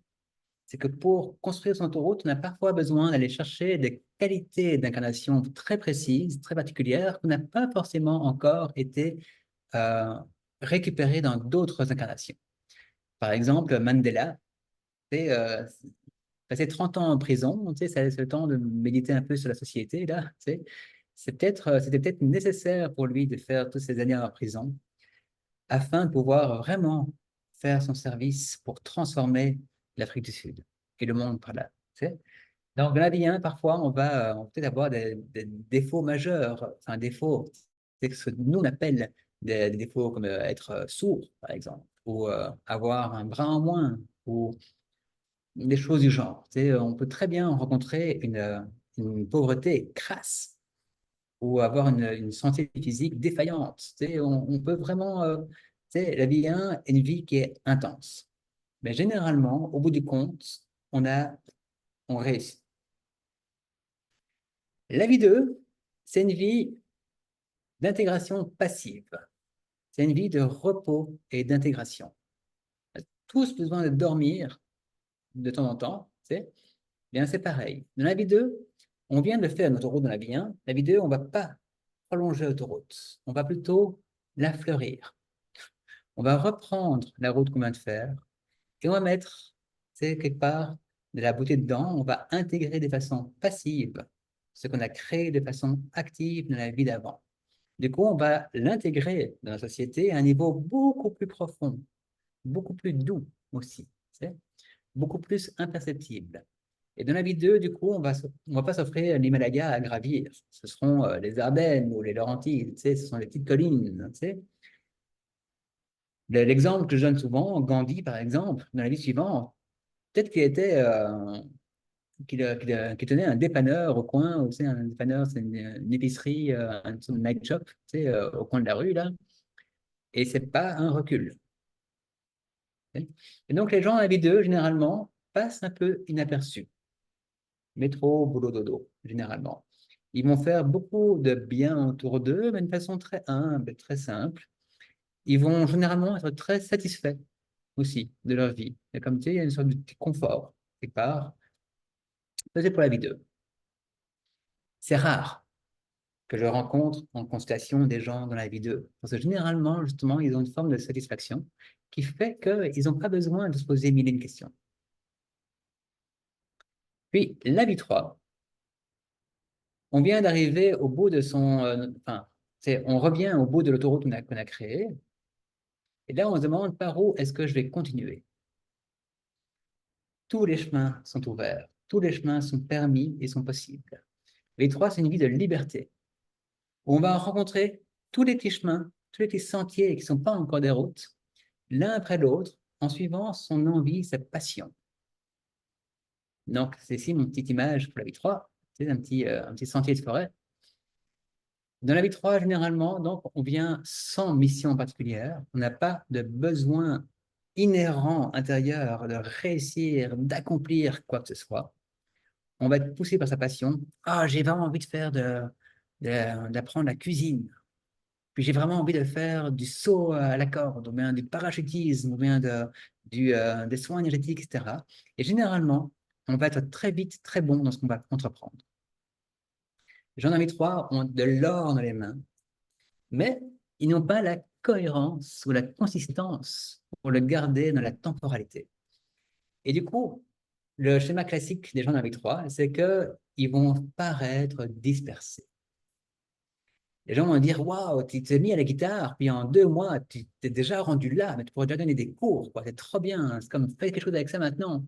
S1: c'est que pour construire son autoroute, on a parfois besoin d'aller chercher des qualités d'incarnation très précises, très particulières, qui n'ont pas forcément encore été récupérées dans d'autres incarnations. Par exemple, Mandela, passer 30 ans en prison, c'est le temps de méditer un peu sur la société, là, c'était peut-être nécessaire pour lui de faire toutes ces années en prison afin de pouvoir vraiment faire son service pour transformer l'Afrique du Sud et le monde par là. Donc, dans la vie 1, parfois, on va peut-être avoir des défauts majeurs, enfin, défauts, c'est ce que nous on appelle des défauts comme être sourd, par exemple, ou avoir un bras en moins, ou des choses du genre. On peut très bien rencontrer une pauvreté crasse ou avoir une santé physique défaillante. On peut vraiment... la vie 1 est une vie qui est intense. Mais généralement, au bout du compte, on réussit. La vie 2, c'est une vie d'intégration passive. C'est une vie de repos et d'intégration. On a tous besoin de dormir de temps en temps, bien c'est pareil. Dans la vie 2, on vient de faire notre autoroute dans la vie 1. La vie 2, on ne va pas prolonger l'autoroute. On va plutôt la fleurir. On va reprendre la route qu'on vient de faire et on va mettre, quelque part, de la beauté dedans. On va intégrer de façon passive ce qu'on a créé de façon active dans la vie d'avant. Du coup, on va l'intégrer dans la société à un niveau beaucoup plus profond, beaucoup plus doux aussi, beaucoup plus imperceptible. Et dans la vie 2, du coup, on va pas s'offrir l'Himalaya à gravir. Ce seront les Ardennes ou les Laurentides, ce sont les petites collines. L'exemple que je donne souvent, Gandhi, par exemple, dans la vie suivante, peut-être qu'il tenait un dépanneur au coin, un dépanneur, c'est une épicerie, un night shop, au coin de la rue, là, et c'est pas un recul. Et donc, les gens dans la vie 2, généralement, passent un peu inaperçus. Métro, boulot, dodo, généralement. Ils vont faire beaucoup de bien autour d'eux, mais d'une façon très humble, très simple. Ils vont généralement être très satisfaits aussi de leur vie. Et comme tu sais, il y a une sorte de petit confort, quelque part. Ça, c'est pour la vie 2. C'est rare que je rencontre en consultation des gens dans la vie 2. Parce que généralement, justement, ils ont une forme de satisfaction qui fait qu'ils n'ont pas besoin de se poser mille et une questions. Puis, la vie 3, on vient d'arriver au bout de on revient au bout de l'autoroute qu'on a créée. Et là, on se demande par où est-ce que je vais continuer. Tous les chemins sont ouverts. Tous les chemins sont permis et sont possibles. La vie 3, c'est une vie de liberté. On va rencontrer tous les petits chemins, tous les petits sentiers qui ne sont pas encore des routes, l'un après l'autre, en suivant son envie, sa passion. Donc, c'est ici mon petite image pour la vie 3, c'est un petit sentier de forêt. Dans la vie 3, généralement, donc, on vient sans mission particulière, on n'a pas de besoin inhérent intérieur de réussir, d'accomplir quoi que ce soit. On va être poussé par sa passion. Ah, j'ai vraiment envie de faire d'apprendre la cuisine. Puis j'ai vraiment envie de faire du saut à la corde, ou bien du parachutisme, ou bien des soins énergétiques, etc. Et généralement, on va être très vite très bon dans ce qu'on va entreprendre. Les gens dans la vie 3 ont de l'or dans les mains, mais ils n'ont pas la cohérence ou la consistance pour le garder dans la temporalité. Et du coup, le schéma classique des gens dans la vie 3, c'est qu'ils vont paraître dispersés. Les gens vont dire, waouh, tu t'es mis à la guitare, puis en 2 mois, tu t'es déjà rendu là, mais tu pourrais déjà donner des cours, quoi. C'est trop bien, c'est comme, fais quelque chose avec ça maintenant.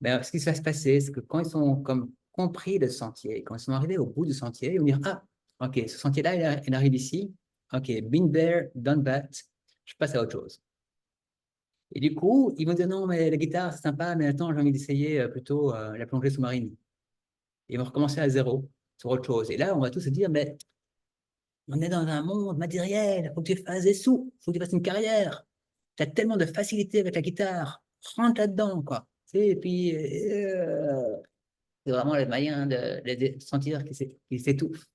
S1: Ben, ce qui va se passer, c'est que quand ils sont comme compris le sentier, quand ils sont arrivés au bout du sentier, ils vont dire, ah, ok, ce sentier-là, il arrive ici, ok, been there, done that, je passe à autre chose. Et du coup, ils vont dire, non, mais la guitare, c'est sympa, mais attends, j'ai envie d'essayer plutôt la plongée sous-marine. Ils vont recommencer à zéro sur autre chose. Et là, on va tous se dire, mais on est dans un monde matériel, il faut que tu fasses des sous, il faut que tu fasses une carrière. Tu as tellement de facilité avec la guitare, rentre là-dedans, quoi. Tu sais, et puis, c'est vraiment le moyen de sentir qu'ils s'étouffent.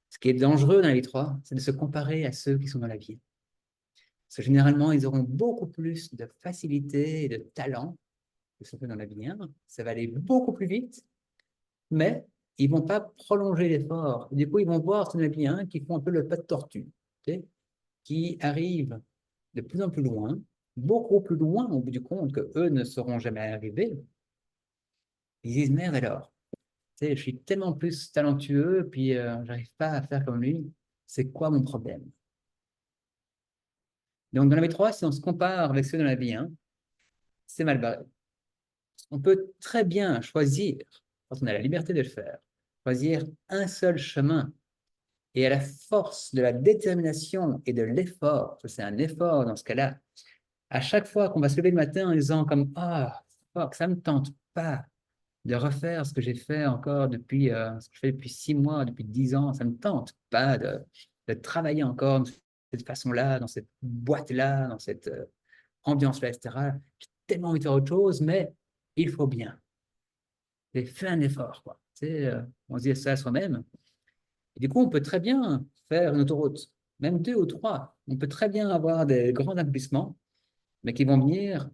S1: Ce qui est dangereux dans la vie 3, c'est de se comparer à ceux qui sont dans la vie. Parce que généralement, ils auront beaucoup plus de facilité et de talent que ceux dans la vie 1. Ça va aller beaucoup plus vite, mais ils ne vont pas prolonger l'effort. Du coup, ils vont voir ceux dans la vie 1 qui font un peu le pas de tortue, tu sais, qui arrivent de plus en plus loin, beaucoup plus loin au bout du compte que eux ne seront jamais arrivés. Ils disent, merde alors, tu sais, je suis tellement plus talentueux, puis j'arrive pas à faire comme lui. C'est quoi mon problème? Donc, dans la vie 3, si on se compare avec ceux dans la vie 1, c'est mal barré. On peut très bien choisir, quand on a la liberté de le faire, choisir un seul chemin. Et à la force de la détermination et de l'effort, c'est un effort dans ce cas-là, à chaque fois qu'on va se lever le matin en disant comme « Ah, fuck, ça ne me tente pas de refaire ce que j'ai fait encore depuis, ce que je fais depuis 6 mois, depuis 10 ans, ça ne me tente pas de travailler encore de cette façon-là, dans cette boîte-là, dans cette ambiance-là, etc. J'ai tellement envie de faire autre chose, mais il faut bien. J'ai fait un effort, quoi. Tu sais, on se dit ça à soi-même. Et du coup, on peut très bien faire une autoroute, même 2 ou 3. On peut très bien avoir des grands accomplissements, mais qui vont venir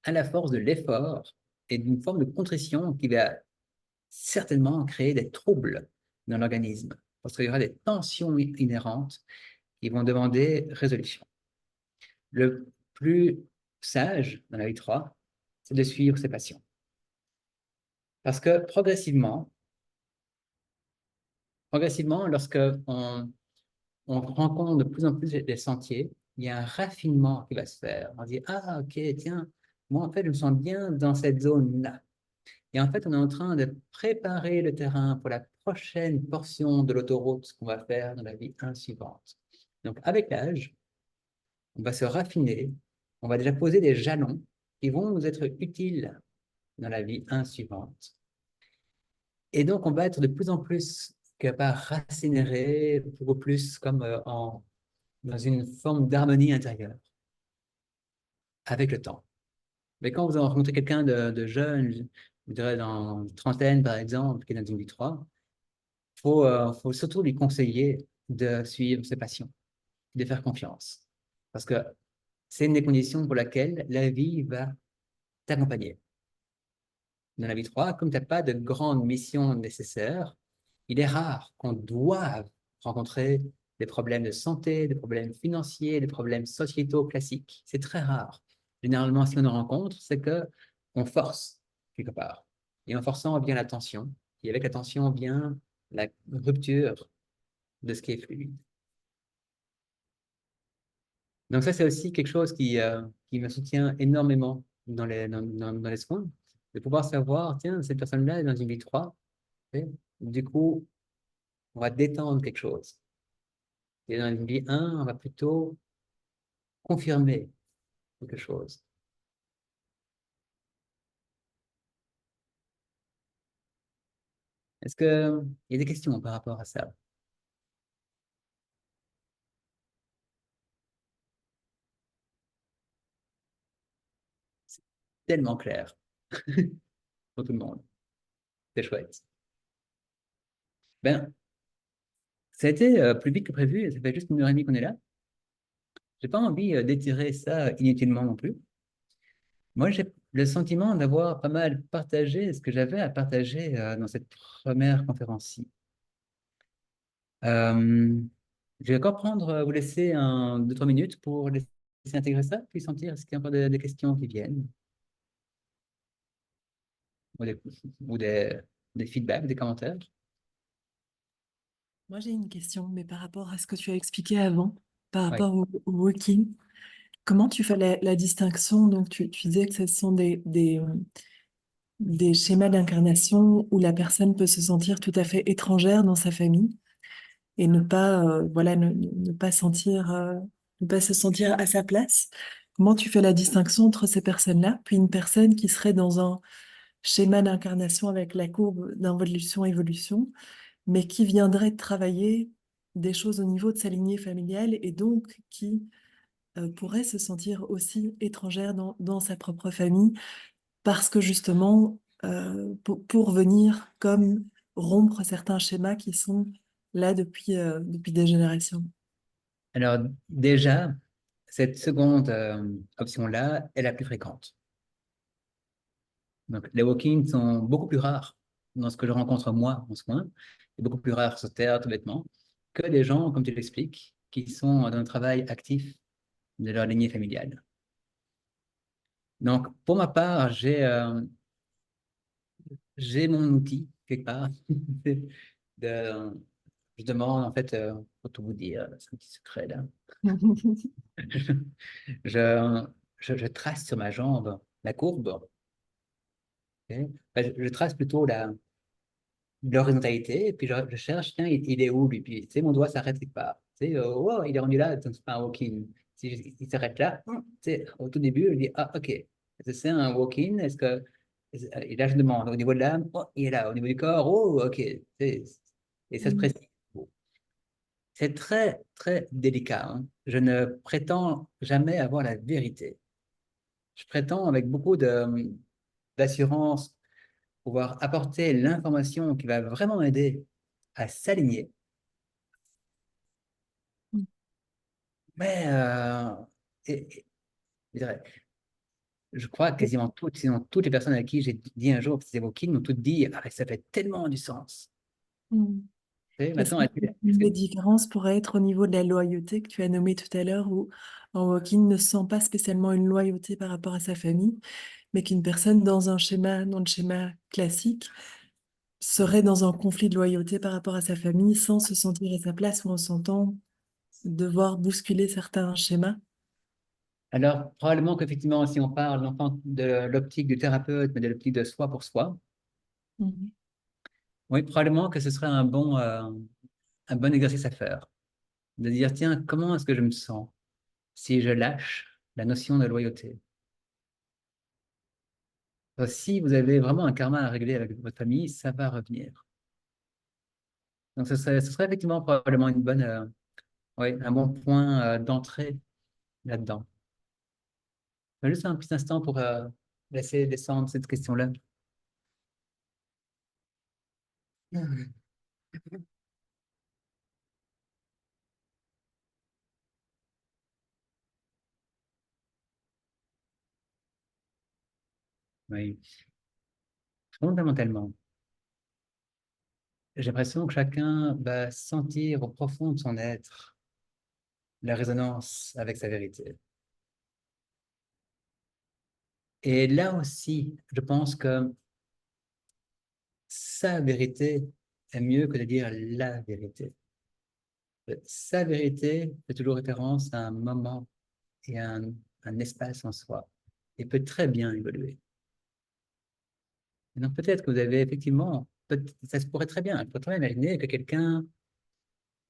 S1: à la force de l'effort et d'une forme de contrition qui va certainement créer des troubles dans l'organisme, parce qu'il y aura des tensions inhérentes qui vont demander résolution. Le plus sage dans la vie 3, c'est de suivre ses passions. Parce que progressivement, lorsque on rencontre de plus en plus des sentiers, il y a un raffinement qui va se faire. On dit, ah, ok, tiens, moi, en fait, je me sens bien dans cette zone-là. Et en fait, on est en train de préparer le terrain pour la prochaine portion de l'autoroute qu'on va faire dans la vie 1 suivante. Donc, avec l'âge, on va se raffiner, on va déjà poser des jalons qui vont nous être utiles dans la vie 1 suivante. Et donc, on va être de plus en plus capable de raciner, beaucoup plus comme dans une forme d'harmonie intérieure avec le temps. Mais quand vous rencontrez quelqu'un de jeune, je dirais dans une trentaine par exemple, qui est dans une vie 3, faut surtout lui conseiller de suivre ses passions, de faire confiance. Parce que c'est une des conditions pour laquelle la vie va t'accompagner. Dans la vie 3, comme tu n'as pas de grande mission nécessaire, il est rare qu'on doive rencontrer des problèmes de santé, des problèmes financiers, des problèmes sociétaux classiques. C'est très rare. Généralement, si on en rencontre, c'est qu'on force quelque part. Et en forçant vient la tension. Et avec la tension vient la rupture de ce qui est fluide. Donc ça, c'est aussi quelque chose qui me soutient énormément dans les soins, de pouvoir savoir, tiens, cette personne-là est dans une vie 3. Du coup, on va détendre quelque chose. Et dans une vie 1, on va plutôt confirmer quelque chose. Est-ce qu'il y a des questions par rapport à ça? C'est tellement clair pour tout le monde. C'est chouette. Ben, ça a été plus vite que prévu. Ça fait juste 1 heure et demie qu'on est là. J'ai pas envie d'étirer ça inutilement non plus. Moi, j'ai le sentiment d'avoir pas mal partagé ce que j'avais à partager dans cette première conférence-ci. Je vais encore vous laisser 2-3 minutes pour laisser intégrer ça, puis sentir est-ce qu'il y a encore des questions qui viennent, ou des feedbacks, des commentaires.
S6: Moi, j'ai une question, mais par rapport à ce que tu as expliqué avant, par
S1: Oui.
S6: rapport au walking, comment tu fais la distinction? Donc, tu disais que ce sont des schémas d'incarnation où la personne peut se sentir tout à fait étrangère dans sa famille et ne pas, voilà, ne pas sentir, ne pas se sentir à sa place. Comment tu fais la distinction entre ces personnes-là, puis une personne qui serait dans un schéma d'incarnation avec la courbe d'involution-évolution, mais qui viendrait travailler des choses au niveau de sa lignée familiale et donc qui pourrait se sentir aussi étrangère dans sa propre famille parce que justement, pour venir comme rompre certains schémas qui sont là depuis des générations.
S1: Alors, déjà, cette seconde option-là est la plus fréquente. Donc, les walk-ins sont beaucoup plus rares dans ce que je rencontre moi en soins, et beaucoup plus rares sur Terre, tout bêtement, que des gens, comme tu l'expliques, qui sont dans un travail actif de leur lignée familiale. Donc, pour ma part, j'ai mon outil quelque part. de, je demande, en fait, pour tout vous dire, c'est un petit secret là. Je, je trace sur ma jambe la courbe. Ok. Enfin, je trace plutôt l'horizontalité, et puis je cherche, tiens, il est où lui? Puis, tu sais, mon doigt s'arrête quelque part. Tu sais, wow, il est rendu là, donc c'est pas un walk-in. Si il s'arrête là, tu sais, au tout début, je dis, ah, ok, est-ce que c'est un walk-in? Et là, je demande, au niveau de l'âme, oh, il est là, au niveau du corps, oh, ok. Tu sais, et ça se précise. C'est très, très délicat, hein. Je ne prétends jamais avoir la vérité. Je prétends avec beaucoup d'assurance pouvoir apporter l'information qui va vraiment aider à s'aligner. Mais je dirais, je crois que quasiment sinon toutes les personnes à qui j'ai dit un jour que c'était Woking m'ont toutes dit ah, ça fait tellement du sens. Tu sais,
S6: Est-ce
S1: maintenant,
S6: que
S1: est-ce que
S6: les différences pourraient être au niveau de la loyauté que tu as nommée tout à l'heure, où un walk-in ne sent pas spécialement une loyauté par rapport à sa famille, mais qu'une personne dans le schéma classique, serait dans un conflit de loyauté par rapport à sa famille sans se sentir à sa place ou en sentant devoir bousculer certains schémas?
S1: alors, probablement qu'effectivement, si on parle non pas de l'optique du thérapeute, mais de l'optique de soi pour soi,
S6: Mhm.
S1: oui, probablement que ce serait un bon exercice à faire. De dire, tiens, comment est-ce que je me sens si je lâche la notion de loyauté? Si vous avez vraiment un karma à régler avec votre famille, ça va revenir. Donc, ce serait effectivement probablement oui, un bon point d'entrée là-dedans. Juste un petit instant pour laisser descendre cette question-là. Oui, fondamentalement, j'ai l'impression que chacun va sentir au profond de son être la résonance avec sa vérité. Et là aussi, je pense que sa vérité est mieux que de dire la vérité. Sa vérité fait toujours référence à un moment et à un espace en soi et peut très bien évoluer. Et donc peut-être que vous avez effectivement, ça se pourrait très bien, il faut très bien imaginer que quelqu'un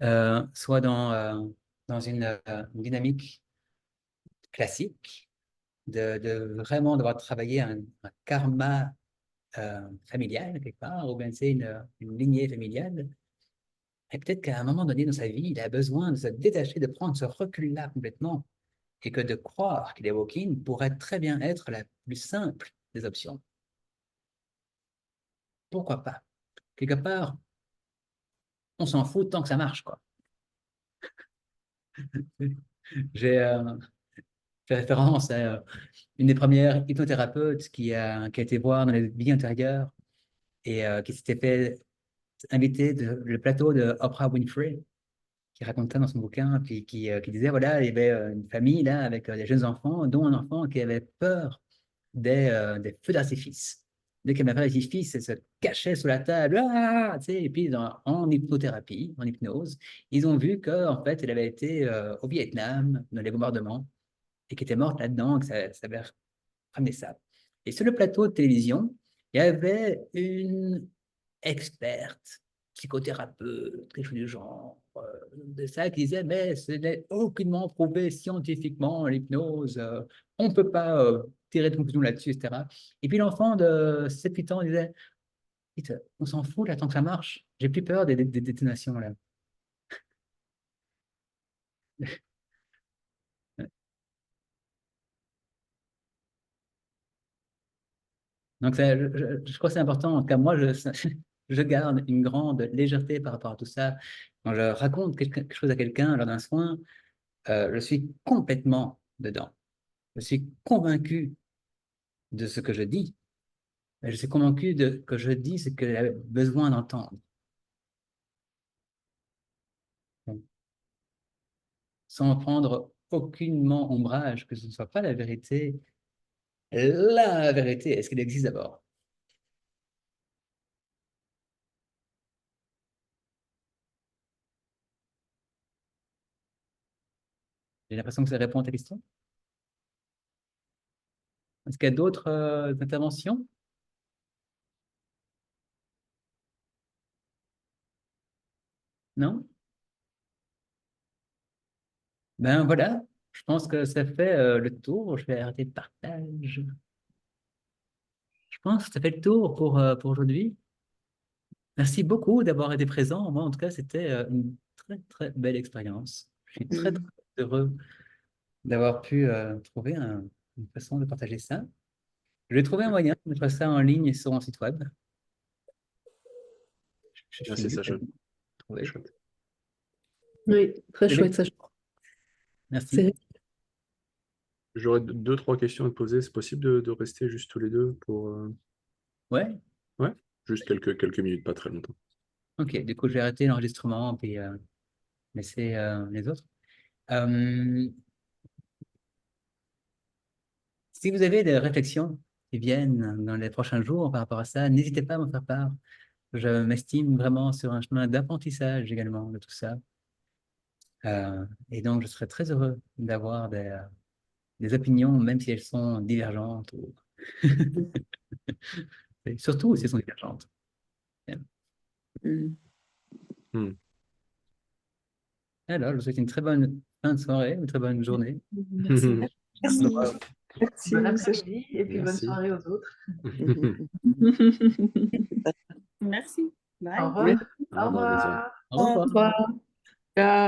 S1: soit dans une dynamique classique, de vraiment devoir travailler un karma familial quelque part, ou bien c'est une lignée familiale. Et peut-être qu'à un moment donné dans sa vie, il a besoin de se détacher, de prendre ce recul-là complètement, et que de croire qu'il est walking pourrait très bien être la plus simple des options. Pourquoi pas? Quelque part, on s'en fout tant que ça marche, quoi. J'ai fait référence à une des premières hypnothérapeutes qui a été voir dans les vies antérieures et qui s'était fait inviter le plateau de Oprah Winfrey, qui racontait dans son bouquin, puis qui disait, voilà, il y avait une famille là avec des jeunes enfants, dont un enfant qui avait peur des feux d'artifice. Dès qu'il y avait un feu d'artifice, il se cachait sous la table, ah, tu sais, et puis en hypnothérapie, en hypnose, ils ont vu qu'en fait, elle avait été au Vietnam, dans les bombardements, et qu'elle était morte là-dedans, que ça avait ramené ça. Et sur le plateau de télévision, il y avait une experte, psychothérapeute, quelque chose du genre, de ça, qui disait, mais ce n'est aucunement prouvé scientifiquement, l'hypnose, on ne peut pas tirer de conclusion là-dessus, etc. Et puis l'enfant de 7-8 ans disait, on s'en fout là tant que ça marche, j'ai plus peur des détonations là. Donc je crois que c'est important, en tout cas moi je garde une grande légèreté par rapport à tout ça. Quand je raconte quelque chose à quelqu'un lors d'un soin, je suis complètement dedans. Je suis convaincu de ce que je dis. Mais je suis convaincu que je dis ce qu'elle a besoin d'entendre. Sans prendre aucunement ombrage que ce ne soit pas la vérité. La vérité, est-ce qu'elle existe d'abord? J'ai l'impression que ça répond à ta question. Est-ce qu'il y a d'autres interventions? Non? Ben voilà, je pense que ça fait le tour. Je vais arrêter le partage. Je pense que ça fait le tour pour aujourd'hui. Merci beaucoup d'avoir été présent. Moi, en tout cas, c'était une très, très belle expérience. Je suis très, très heureux d'avoir pu trouver une façon de partager ça. Je vais trouver un moyen de mettre ça en ligne sur mon site web. Je
S2: Merci,
S1: suis
S2: Sacha.
S1: trouvé.
S2: Chouette.
S7: Oui, très
S1: Eh bien,
S7: chouette, Sacha.
S1: merci.
S7: C'est
S2: J'aurais 2-3 questions à te poser. C'est possible de rester juste tous les deux pour...
S1: Ouais,
S2: Ouais, juste quelques minutes, pas très longtemps.
S1: ok. Du coup, je vais arrêter l'enregistrement puis laisser les autres. Si vous avez des réflexions qui viennent dans les prochains jours par rapport à ça, n'hésitez pas à m'en faire part. Je m'estime vraiment sur un chemin d'apprentissage également de tout ça. Et donc, je serais très heureux d'avoir des opinions, même si elles sont divergentes. Et surtout si elles sont divergentes.
S2: Hmm.
S1: Alors, je vous souhaite une très bonne fin de soirée, une très bonne journée.
S7: Merci.
S5: Merci.
S7: Merci,
S3: Bon
S7: Sacha.
S3: après-midi et puis bonne
S2: Merci.
S3: soirée aux autres.
S5: Merci.
S3: Au
S5: Bye.
S3: revoir.
S2: Au revoir, bonne soirée.
S1: Au revoir.
S5: Ciao.